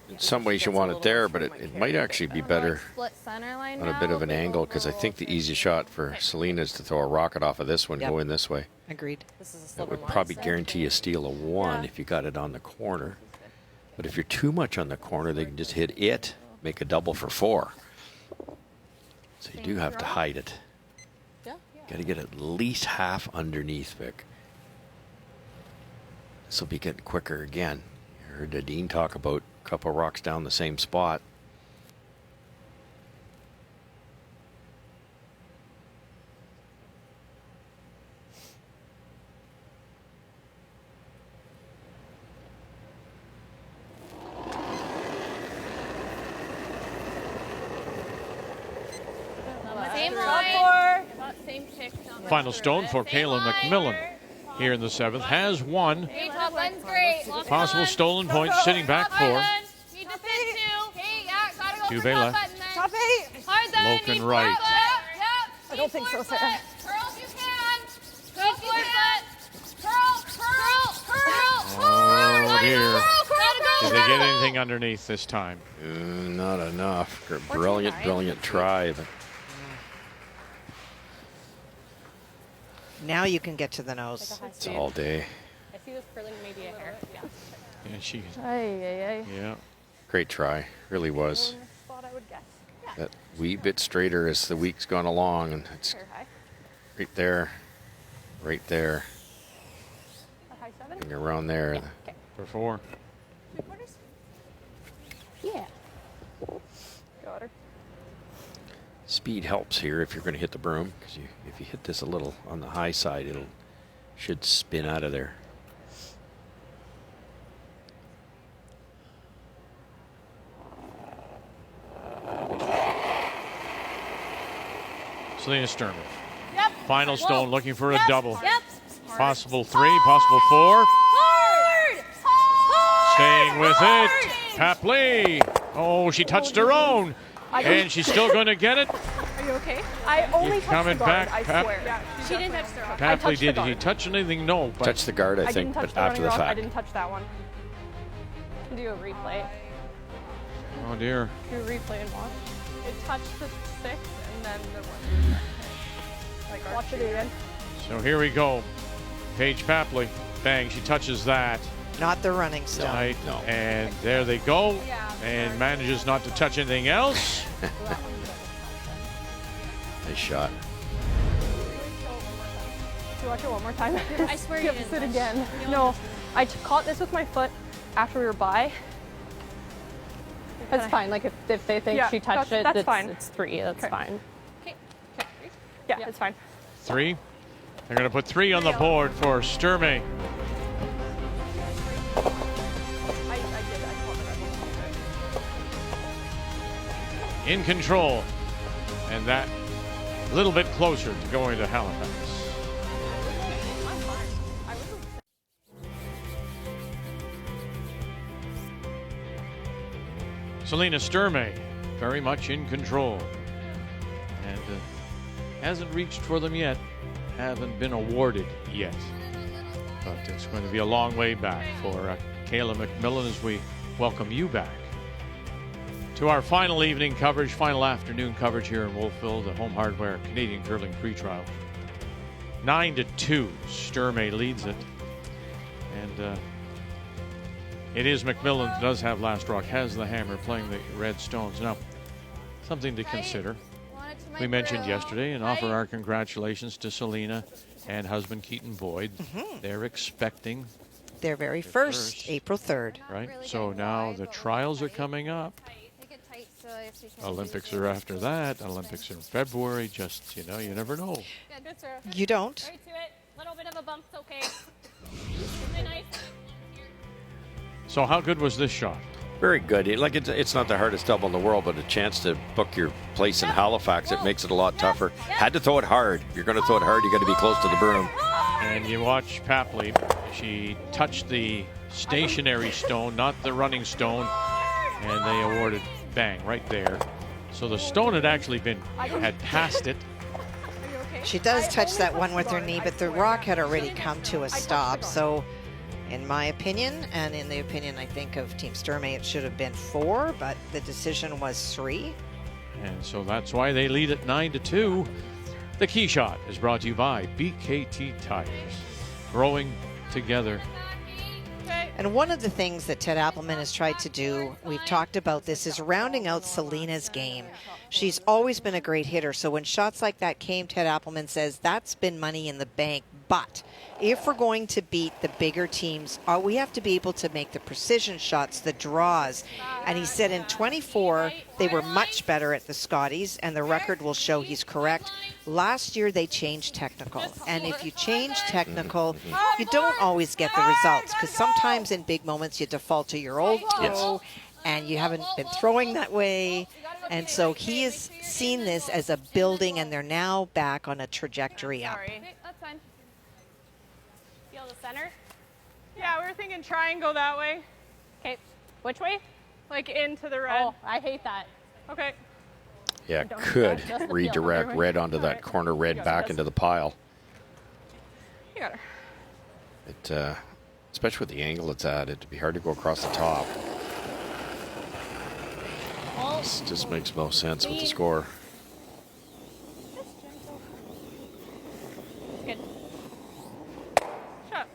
in some ways you want it there, but it might actually be better Split center line on a bit of an angle, because I think the easy shot for Selena is to throw a rocket off of this one, go in this way. Agreed. That would probably guarantee a steal of 1 if you got it on the corner. But if you're too much on the corner, they can just hit it, make a double for 4. So you do have to hide it. Got to get at least half underneath, Vic. This will be getting quicker again. You heard Dean talk about a couple rocks down the same spot. Same line. Same kick. Final stone for Kayla MacMillan here in the 7th. Has 1 Hey, top button's great. Lock possible on. stolen point, sitting back Top 4. button. Need to fit 2. Hey, yeah, gotta go Two for Bela. top button then. top 8. Hard then. Loken Need right. foot. Yep. I don't think so, Sarah. Curl if you can. Go for it. Curl, curl, curl. Oh, dear. Gotta go. Did they get anything underneath this time? Not enough. Brilliant, brilliant try. But Now you can get to the nose. it's all day. I see this curling maybe a hair. Yeah. Yeah, she. Yeah. Great try. Really was. Spot I would guess. That wee bit straighter as the week's gone along, and it's Hair high. right there, right there, A high 7. and around there. For 4. 3/4. Yeah. Got her. Speed helps here if you're going to hit the broom, because if you hit this a little on the high side, it'll should spin out of there. Selena Sturmay. Yep. Final stone looking for a double. Yep. Possible 3, possible 4. Hard. Staying with it. Papley. Oh, she touched her own. And she's still going to get it. Are you okay? I only touched coming the guard, back, I Pap- swear. Yeah, She didn't touch the rock. Papley, did he touch anything? No. But Touch the guard, I I think, didn't touch but the after running the rock. I fact. didn't touch that one. Do a replay. Oh, dear. Do a replay and watch. It touched the 6 and then the one. Like watch it again. So here we go. Paige Papley. Bang, she touches that. Not the running stone. Right. And there they go. And manages not to touch anything else. Nice shot. Do you watch it one more time? I swear you have to didn't sit touch. again. No, I caught this with my foot after we were by. That's fine. Like if they think Yeah, she touched it, that's fine. It's 3. That's fine. Okay. Yeah, it's fine. 3. They're going to put 3 on the board for Sturmay. In control. And that a little bit closer to going to Halifax. Selena Sturmay very much in control. And hasn't reached for them yet. Haven't been awarded yet. But it's going to be a long way back for Kayla MacMillan as we welcome you back to our final evening coverage, final afternoon coverage here in Wolfville, the Home Hardware Canadian Curling Pretrial. 9-2, Sturmay leads it. And it is MacMillan that does have last rock, has the hammer, playing the red stones. Now, something to consider. We mentioned yesterday and offer our congratulations to Selena and husband Keaton Boyd. They're expecting their very first, April 3rd. Right, so now the trials are coming up. Olympics are after that. Olympics in February. Just, you know, you never know. You don't. Right to it. Little bit of a bump's okay. Really nice. So how good was this shot? Very good. It's not the hardest double in the world, but a chance to book your place in Halifax, it makes it a lot tougher. Had to throw it hard. If you're going to throw it hard, you got to be close to the broom. And you watch Papley. She touched the stationary stone, not the running stone, and they awarded bang right there. So the stone had actually had passed it. She does touch that one with her knee, but the rock had already come to a stop. So in my opinion, and in the opinion, I think, of Team Sturmay, it should have been 4, but the decision was 3. And so that's why they lead at 9-2. The key shot is brought to you by BKT Tires. Growing together. And one of the things that Ted Appelman has tried to do, we've talked about this, is rounding out Selena's game. She's always been a great hitter. So when shots like that came, Ted Appelman says that's been money in the bank. But if we're going to beat the bigger teams, we have to be able to make the precision shots, the draws. And he said in 24, they were much better at the Scotties, and the record will show he's correct. Last year, they changed technical. And if you change technical, you don't always get the results, because sometimes in big moments, you default to your old throw, and you haven't been throwing that way. And so he has seen this as a building, and they're now back on a trajectory up. That's fine. Feel the center? Yeah, we were thinking try and go that way. Okay. Which way? Like into the red. Oh, I hate that. Okay. Yeah, could redirect red onto that corner red back into the pile. You got her. It, especially with the angle it's at, it'd be hard to go across the top. This just makes no sense with the score. Good. Shot.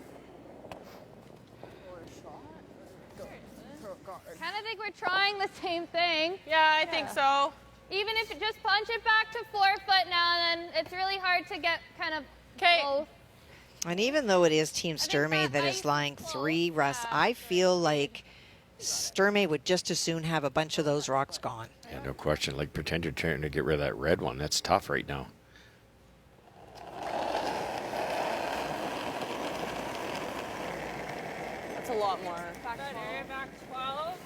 Kind of think we're trying the same thing. Yeah, I think so. Even if it just punch it back to 4 foot now and then, it's really hard to get kind of both. And even though it is Team Sturmay that is lying 3, Russ, I feel like Sturmay would just as soon have a bunch of those rocks gone. Yeah, no question. Like, pretend you're trying to get rid of that red one. That's tough right now. That's a lot more. Back 12.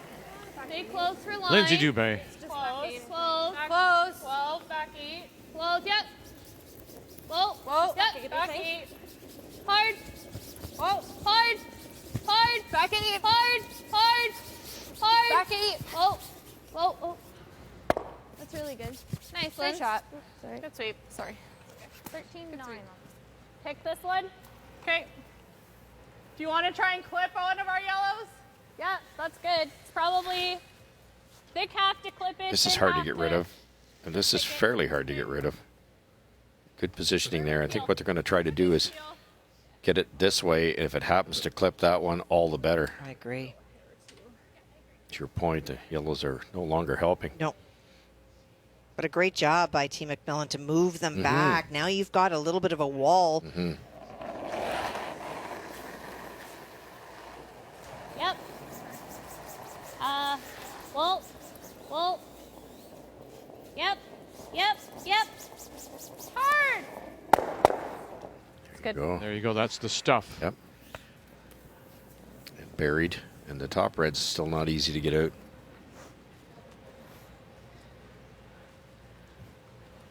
Stay close for line. Lindsay Dubé. Close. Close. 12. Back 8. Close, yep. Whoa. Whoa. Yep. Back 8. Hard. Whoa. Hard. Hard. Back 8. Hard. Hard. Hard. Back 8. Whoa. Whoa. Oh. That's really good. Nice, Great Lynn. shot. Sorry. Good sweep. Sorry. 13-9. Pick this one. Okay. Do you want to try and clip one of our yellows? Yeah, that's good. It's probably, they have to clip it. This is hard to get rid of. And this is fairly hard to get rid of. Good positioning there. I think what they're going to try to do is get it this way. If it happens to clip that one, all the better. I agree. To your point, the yellows are no longer helping. No. But a great job by Team MacMillan to move them back. Now you've got a little bit of a wall. Yep. Well. Yep. Hard. It's good. There you go. That's the stuff. Yep. And buried. And the top red's still not easy to get out.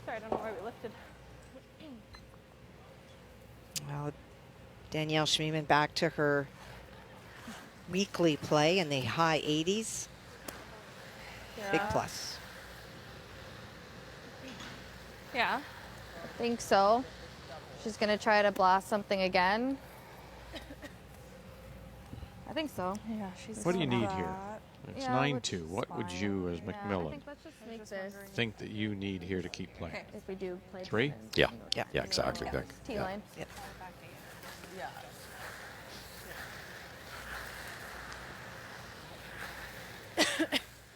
Sorry, I don't know why we lifted. Well, Danielle Schmiemann back to her weekly play in the high 80s. Big plus. Yeah. I think so. She's going to try to blast something again. I think so. Yeah, she's. What do you need here? It's Yeah, 9-2. What would you, as I MacMillan, think let's just make this. think that you need here to keep playing? If we do play 3? Yeah. Yeah, exactly, Vic. T Yeah. line.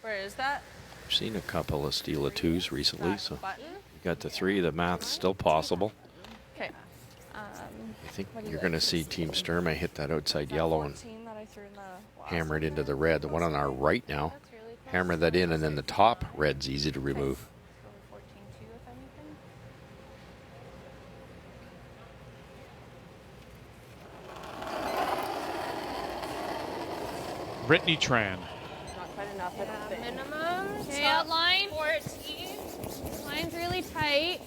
Where is that? I've seen a couple of steal of 2s recently, so Button? you got the 3. The math's still possible. Okay. I think you're going to see Team Sturmay hit that outside yellow and 14 that I threw in the hammer it into the red. The one on our right now, hammer that in, and then the top red's easy to remove. 14-2 if anything. Brittany Tran. Not quite enough, I don't think. Minimum. Okay, outline. 14. Line's really tight.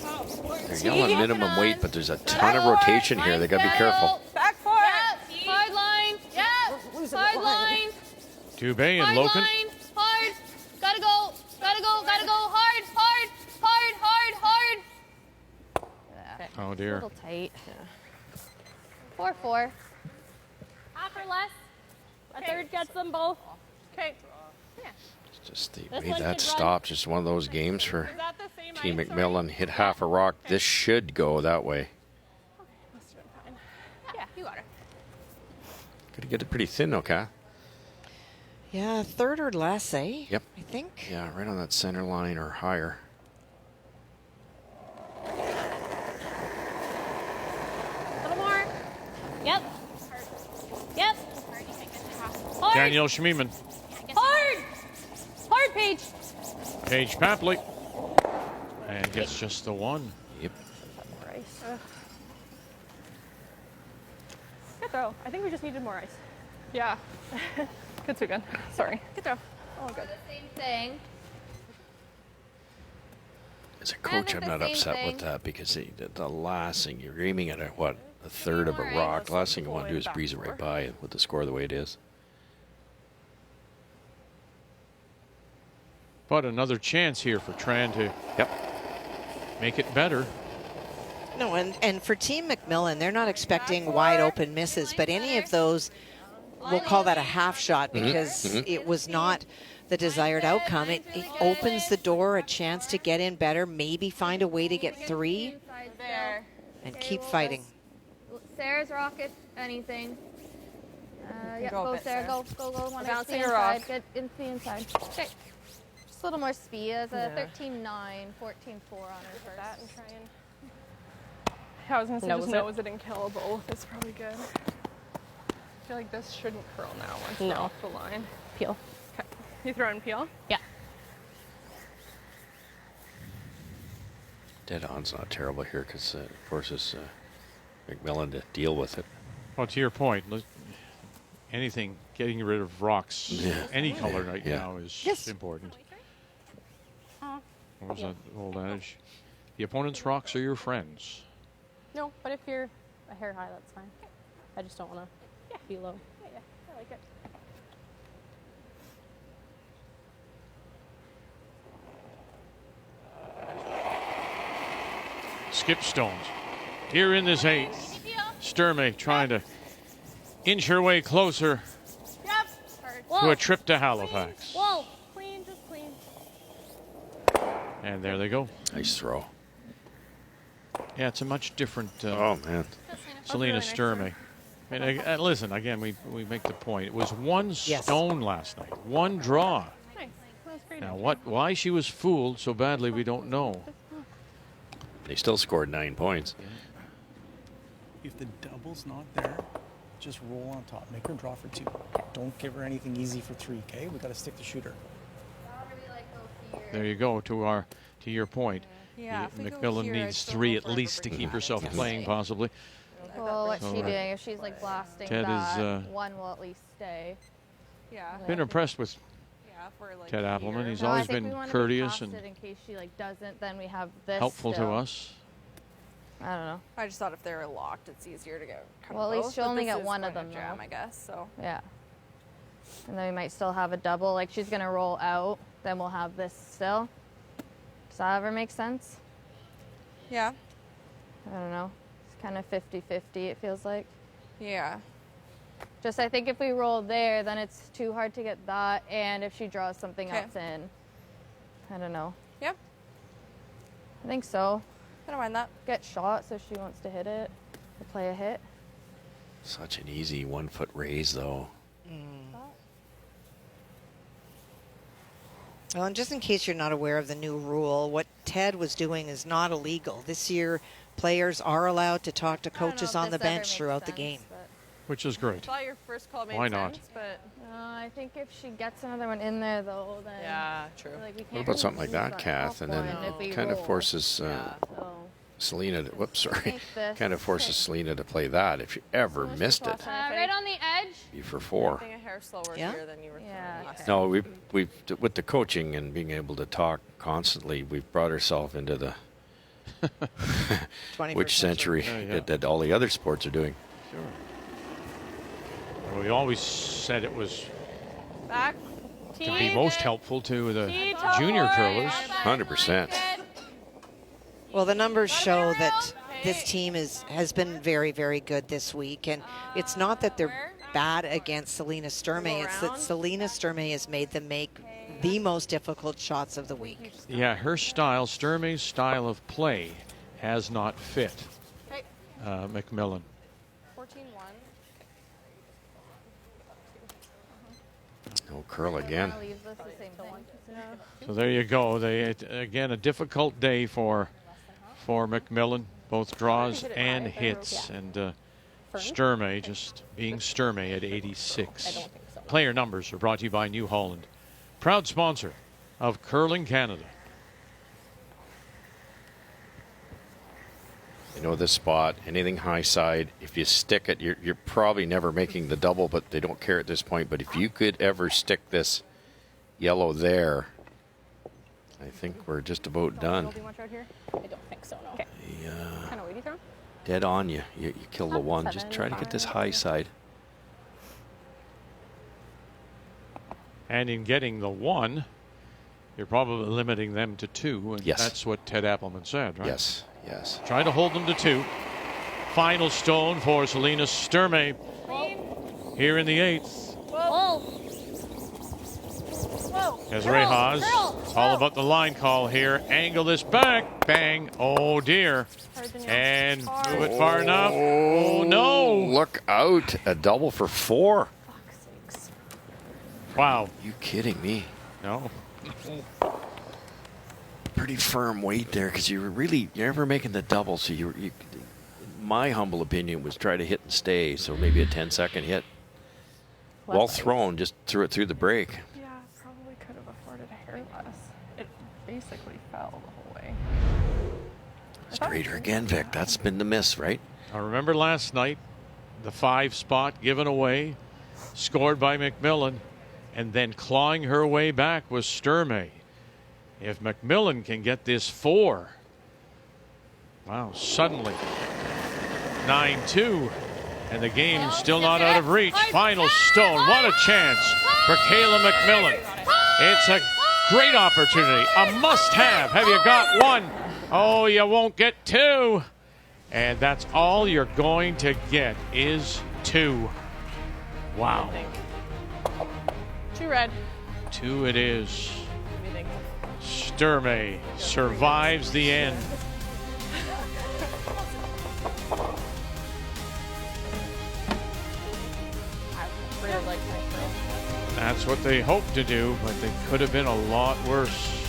Top 14. They're yelling minimum weight, but there's a ton of rotation here. They got to be careful. Back for it. Yep. Hard line. Yep. Hard line. Dubé and Hard Loken. line. Hard. Gotta go. Gotta go. Gotta go. Hard. Hard. Hard. Hard. Hard. Oh, A dear. little tight. 4-4. Half or less. A third gets them both. Okay. Just they This made one that should run. stop. Just one of those games for Is that the same Team ice, MacMillan. Hit half a rock. This should go that way. Must have been fine. Yeah, you got it. Got to get it pretty thin, okay? Yeah, third or less, eh? Yep. I think. Yeah, right on that center line or higher. A little more. Yep. Yep. Hard. Danielle Schmiemann. Hard. Hard, Paige. Paige Papley. And gets just the 1. Yep. Good throw. I think we just needed more ice. Yeah. Good again. Sorry. Good throw. Oh, good. Same thing. As a coach, think I'm the not same upset thing. with that because the last thing you're aiming at, a third of a rock. The last thing you want to do is breeze it right by with the score the way it is. But another chance here for Tran to make it better. No, and for Team MacMillan, they're not expecting wide open misses, but any of those, we'll call that a half shot because it was not the desired outcome. It opens the door, a chance to get in better, maybe find a way to get 3 There. and keep fighting. Sarah's rocket, anything. Yeah, Go a go bit, Sarah, Sarah. go. Want to Bouncing the a inside. rock. Get into the inside. Okay. Just a little more speed. As a 13-9, 14-4 on her first. That and try and. Yeah, I was gonna say just nose it and kill both. It's probably good. I feel like this shouldn't curl now once we're off the line. Peel. Okay. You throw in peel? Yeah. Dead on's not terrible here because it forces MacMillan to deal with it. Well, to your point, anything getting rid of rocks, any color right now is important. What was that old adage? The opponent's rocks are your friends. No, but if you're a hair high, that's fine. I just don't want to be low. Yeah, I like it. Skip stones. Here in this 8, Sturmay trying to inch her way closer to a trip to Halifax. Whoa. Clean, just clean. And there they go. Nice throw. Yeah, it's a much different Oh, man. Selena Sturmay. And listen, again, we make the point. It was one stone last night, one draw. Nice. That was great. Now, why she was fooled so badly, we don't know. They still scored 9 points. If the double's not there, just roll on top. Make her draw for 2. Don't give her anything easy for 3, okay? We got to stick to shooter. There you go, to your point. Yeah, if we go MacMillan here, I'd needs still 3 go at for her least to bring keep that. herself playing, possibly. Well, what's So, she doing? If she's like blasting Ted that, is, one will at least stay. Yeah. Been impressed with Yeah, if we're like Ted Appleman. He's No, I always think we been wanna be courteous past and it in case she like doesn't, then we have this helpful to still. us. I don't know. I just thought if they were locked, it's easier to get kind Well, of at least both, she'll but only this get is one of quite a them, jam, though. I guess. So Yeah. And then we might still have a double. Like she's gonna roll out, then we'll have this still. Does that ever make sense? Yeah. I don't know. It's kind of 50-50, it feels like. Yeah. Just I think if we roll there, then it's too hard to get that, and if she draws something Okay. else in, I don't know. Yep. I think so. I don't mind that. Get shot, so she wants to hit it, or play a hit. Such an easy 1 foot raise, though. Well, and just in case you're not aware of the new rule, what Ted was doing is not illegal. This year, players are allowed to talk to coaches on the bench throughout the game. Which is great. I thought your first call made Why not? sense, but I think if she gets another one in there, though, then yeah, true. Like, we What can't about something really like lose that, on Kath? all And then four if we kind of roll. forces So, Selena to, whoops, sorry. think this- Kind of forces Selena to play that. If you ever missed it, right on the edge. be for 4. I think a hair slower Yeah? here than you were thinking last No, we've with the coaching and being able to talk constantly, we've brought ourselves into the 21st which century that all the other sports are doing. Well, we always said it was Back. to be most helpful to the junior curlers. 100%. Well, the numbers show that this team has been very, very good this week. And it's not that they're bad against Selena Sturmay. It's that Selena Sturmay has made them make the most difficult shots of the week. Yeah, her style, Sturmay's style of play, has not fit MacMillan. 14-1. No curl again. So there you go. Again, a difficult day for MacMillan, both draws and hits, and Sturmay just being Sturmay at 86. Player numbers are brought to you by New Holland, proud sponsor of Curling Canada. You know this spot, anything high side, if you stick it, you're probably never making the double, but they don't care at this point. But if you could ever stick this yellow there, I think we're just about done. Much out here? I don't think so, no. Okay. Kind of weighty throw? Dead on you. You kill the one. Just try to get this high side. And in getting the 1, you're probably limiting them to 2, and Yes. that's what Ted Appelman said, right? Yes, yes. Try to hold them to 2. Final stone for Selena Sturmay here in the 8th. Whoa. Whoa. Desiree Haas, it's all about the line call here. Angle this back, bang, oh dear. And move it far enough. Oh no. Look out, a double for 4. Wow. You kidding me? No. Pretty firm weight there because you're never making the double. So you, my humble opinion was try to hit and stay. So maybe a 10-second hit. Well thrown, just threw it through the break. Yeah, probably could have afforded a hair less. It basically fell the whole way. Straighter again, Vic. That's been the miss, right? I remember last night, the 5 spot given away, scored by MacMillan, and then clawing her way back was Sturmay. If MacMillan can get this 4, wow, suddenly 9-2, and the game's still not out of reach. Final stone, what a chance for Kayla MacMillan. It's a great opportunity, a must-have. Have you got 1? Oh, you won't get 2. And that's all you're going to get is 2. Wow. 2 red. 2 it is. Sturmay survives the end. I really like my throw. That's what they hoped to do, but they could have been a lot worse.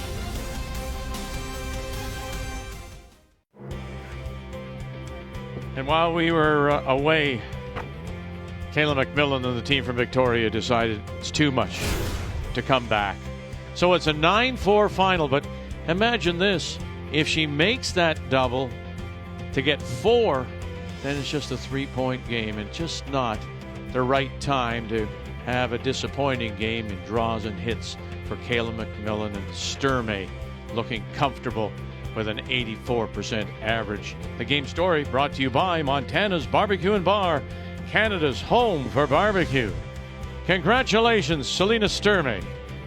And while we were away, Kayla MacMillan and the team from Victoria decided it's too much to come back. So it's a 9-4 final, but imagine this. If she makes that double to get 4, then it's just a 3-point game and just not the right time to have a disappointing game in draws and hits for Kayla MacMillan, and Sturmay looking comfortable with an 84% average. The game story brought to you by Montana's Barbecue and Bar, Canada's home for barbecue. Congratulations, Selena Sturmay,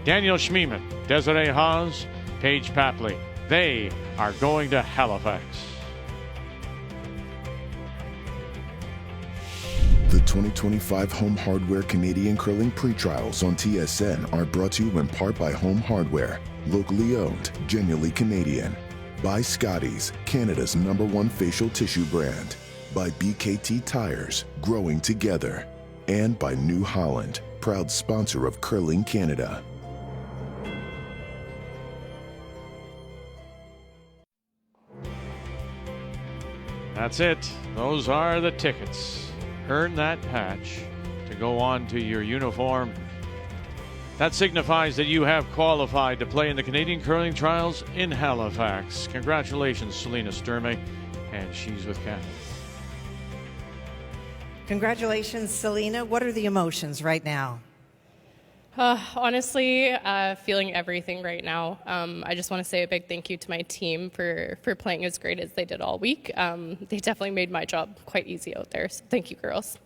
Daniel Schmiemann, Desiree Haas, Paige Papley, They are going to Halifax. The 2025 Home Hardware Canadian Curling Pre-Trials on TSN are brought to you in part by Home Hardware, locally owned, genuinely Canadian. By Scotties, Canada's #1 facial tissue brand. By BKT Tires, growing together. And by New Holland, proud sponsor of Curling Canada. That's it. Those are the tickets. Earn that patch to go on to your uniform. That signifies that you have qualified to play in the Canadian Curling Trials in Halifax. Congratulations, Selena Sturmay, and she's with Canada. Congratulations, Selena. What are the emotions right now? Honestly, feeling everything right now. I just want to say a big thank you to my team for playing as great as they did all week. They definitely made my job quite easy out there, so thank you, girls.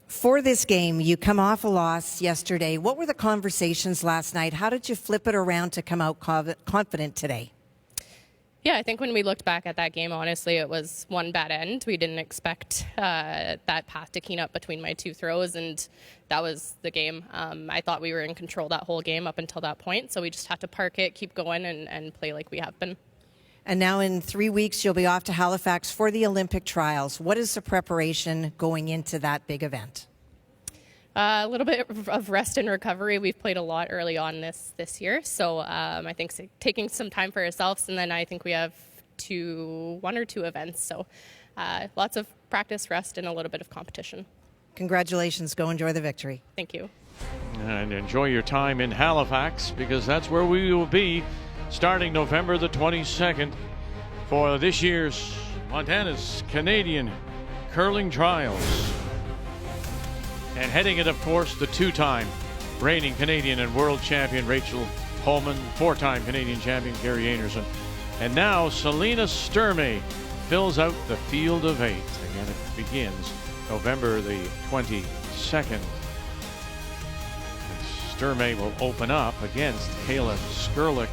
For this game, you come off a loss yesterday. What were the conversations last night? How did you flip it around to come out confident today? Yeah, I think when we looked back at that game, honestly, it was one bad end. We didn't expect that path to keen up between my two throws, and that was the game. I thought we were in control that whole game up until that point, so we just had to park it, keep going, and play like we have been. And now in 3 weeks, you'll be off to Halifax for the Olympic trials. What is the preparation going into that big event? A little bit of rest and recovery. We've played a lot early on this year, so I think taking some time for ourselves, and then I think we have one or two events, so lots of practice, rest, and a little bit of competition. Congratulations. Go enjoy the victory. Thank you. And enjoy your time in Halifax, because that's where we will be starting November the 22nd for this year's Montana's Canadian Curling Trials. And heading it, of course, the two-time reigning Canadian and world champion Rachel Homan, four-time Canadian champion Gary Anderson, and now Selena Sturmay fills out the field of 8. Again, it begins November the 22nd. Sturmay will open up against Kayla Skurlik.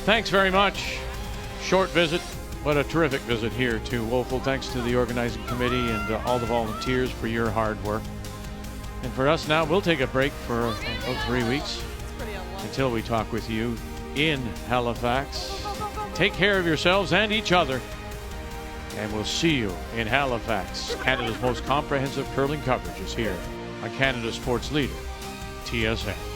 Thanks very much. Short visit, but a terrific visit here to Woeful. Thanks to the organizing committee and all the volunteers for your hard work. And for us now, we'll take a break for about 3 weeks until we talk with you in Halifax. Take care of yourselves and each other. And we'll see you in Halifax. Canada's most comprehensive curling coverage is here on Canada's sports leader, TSN.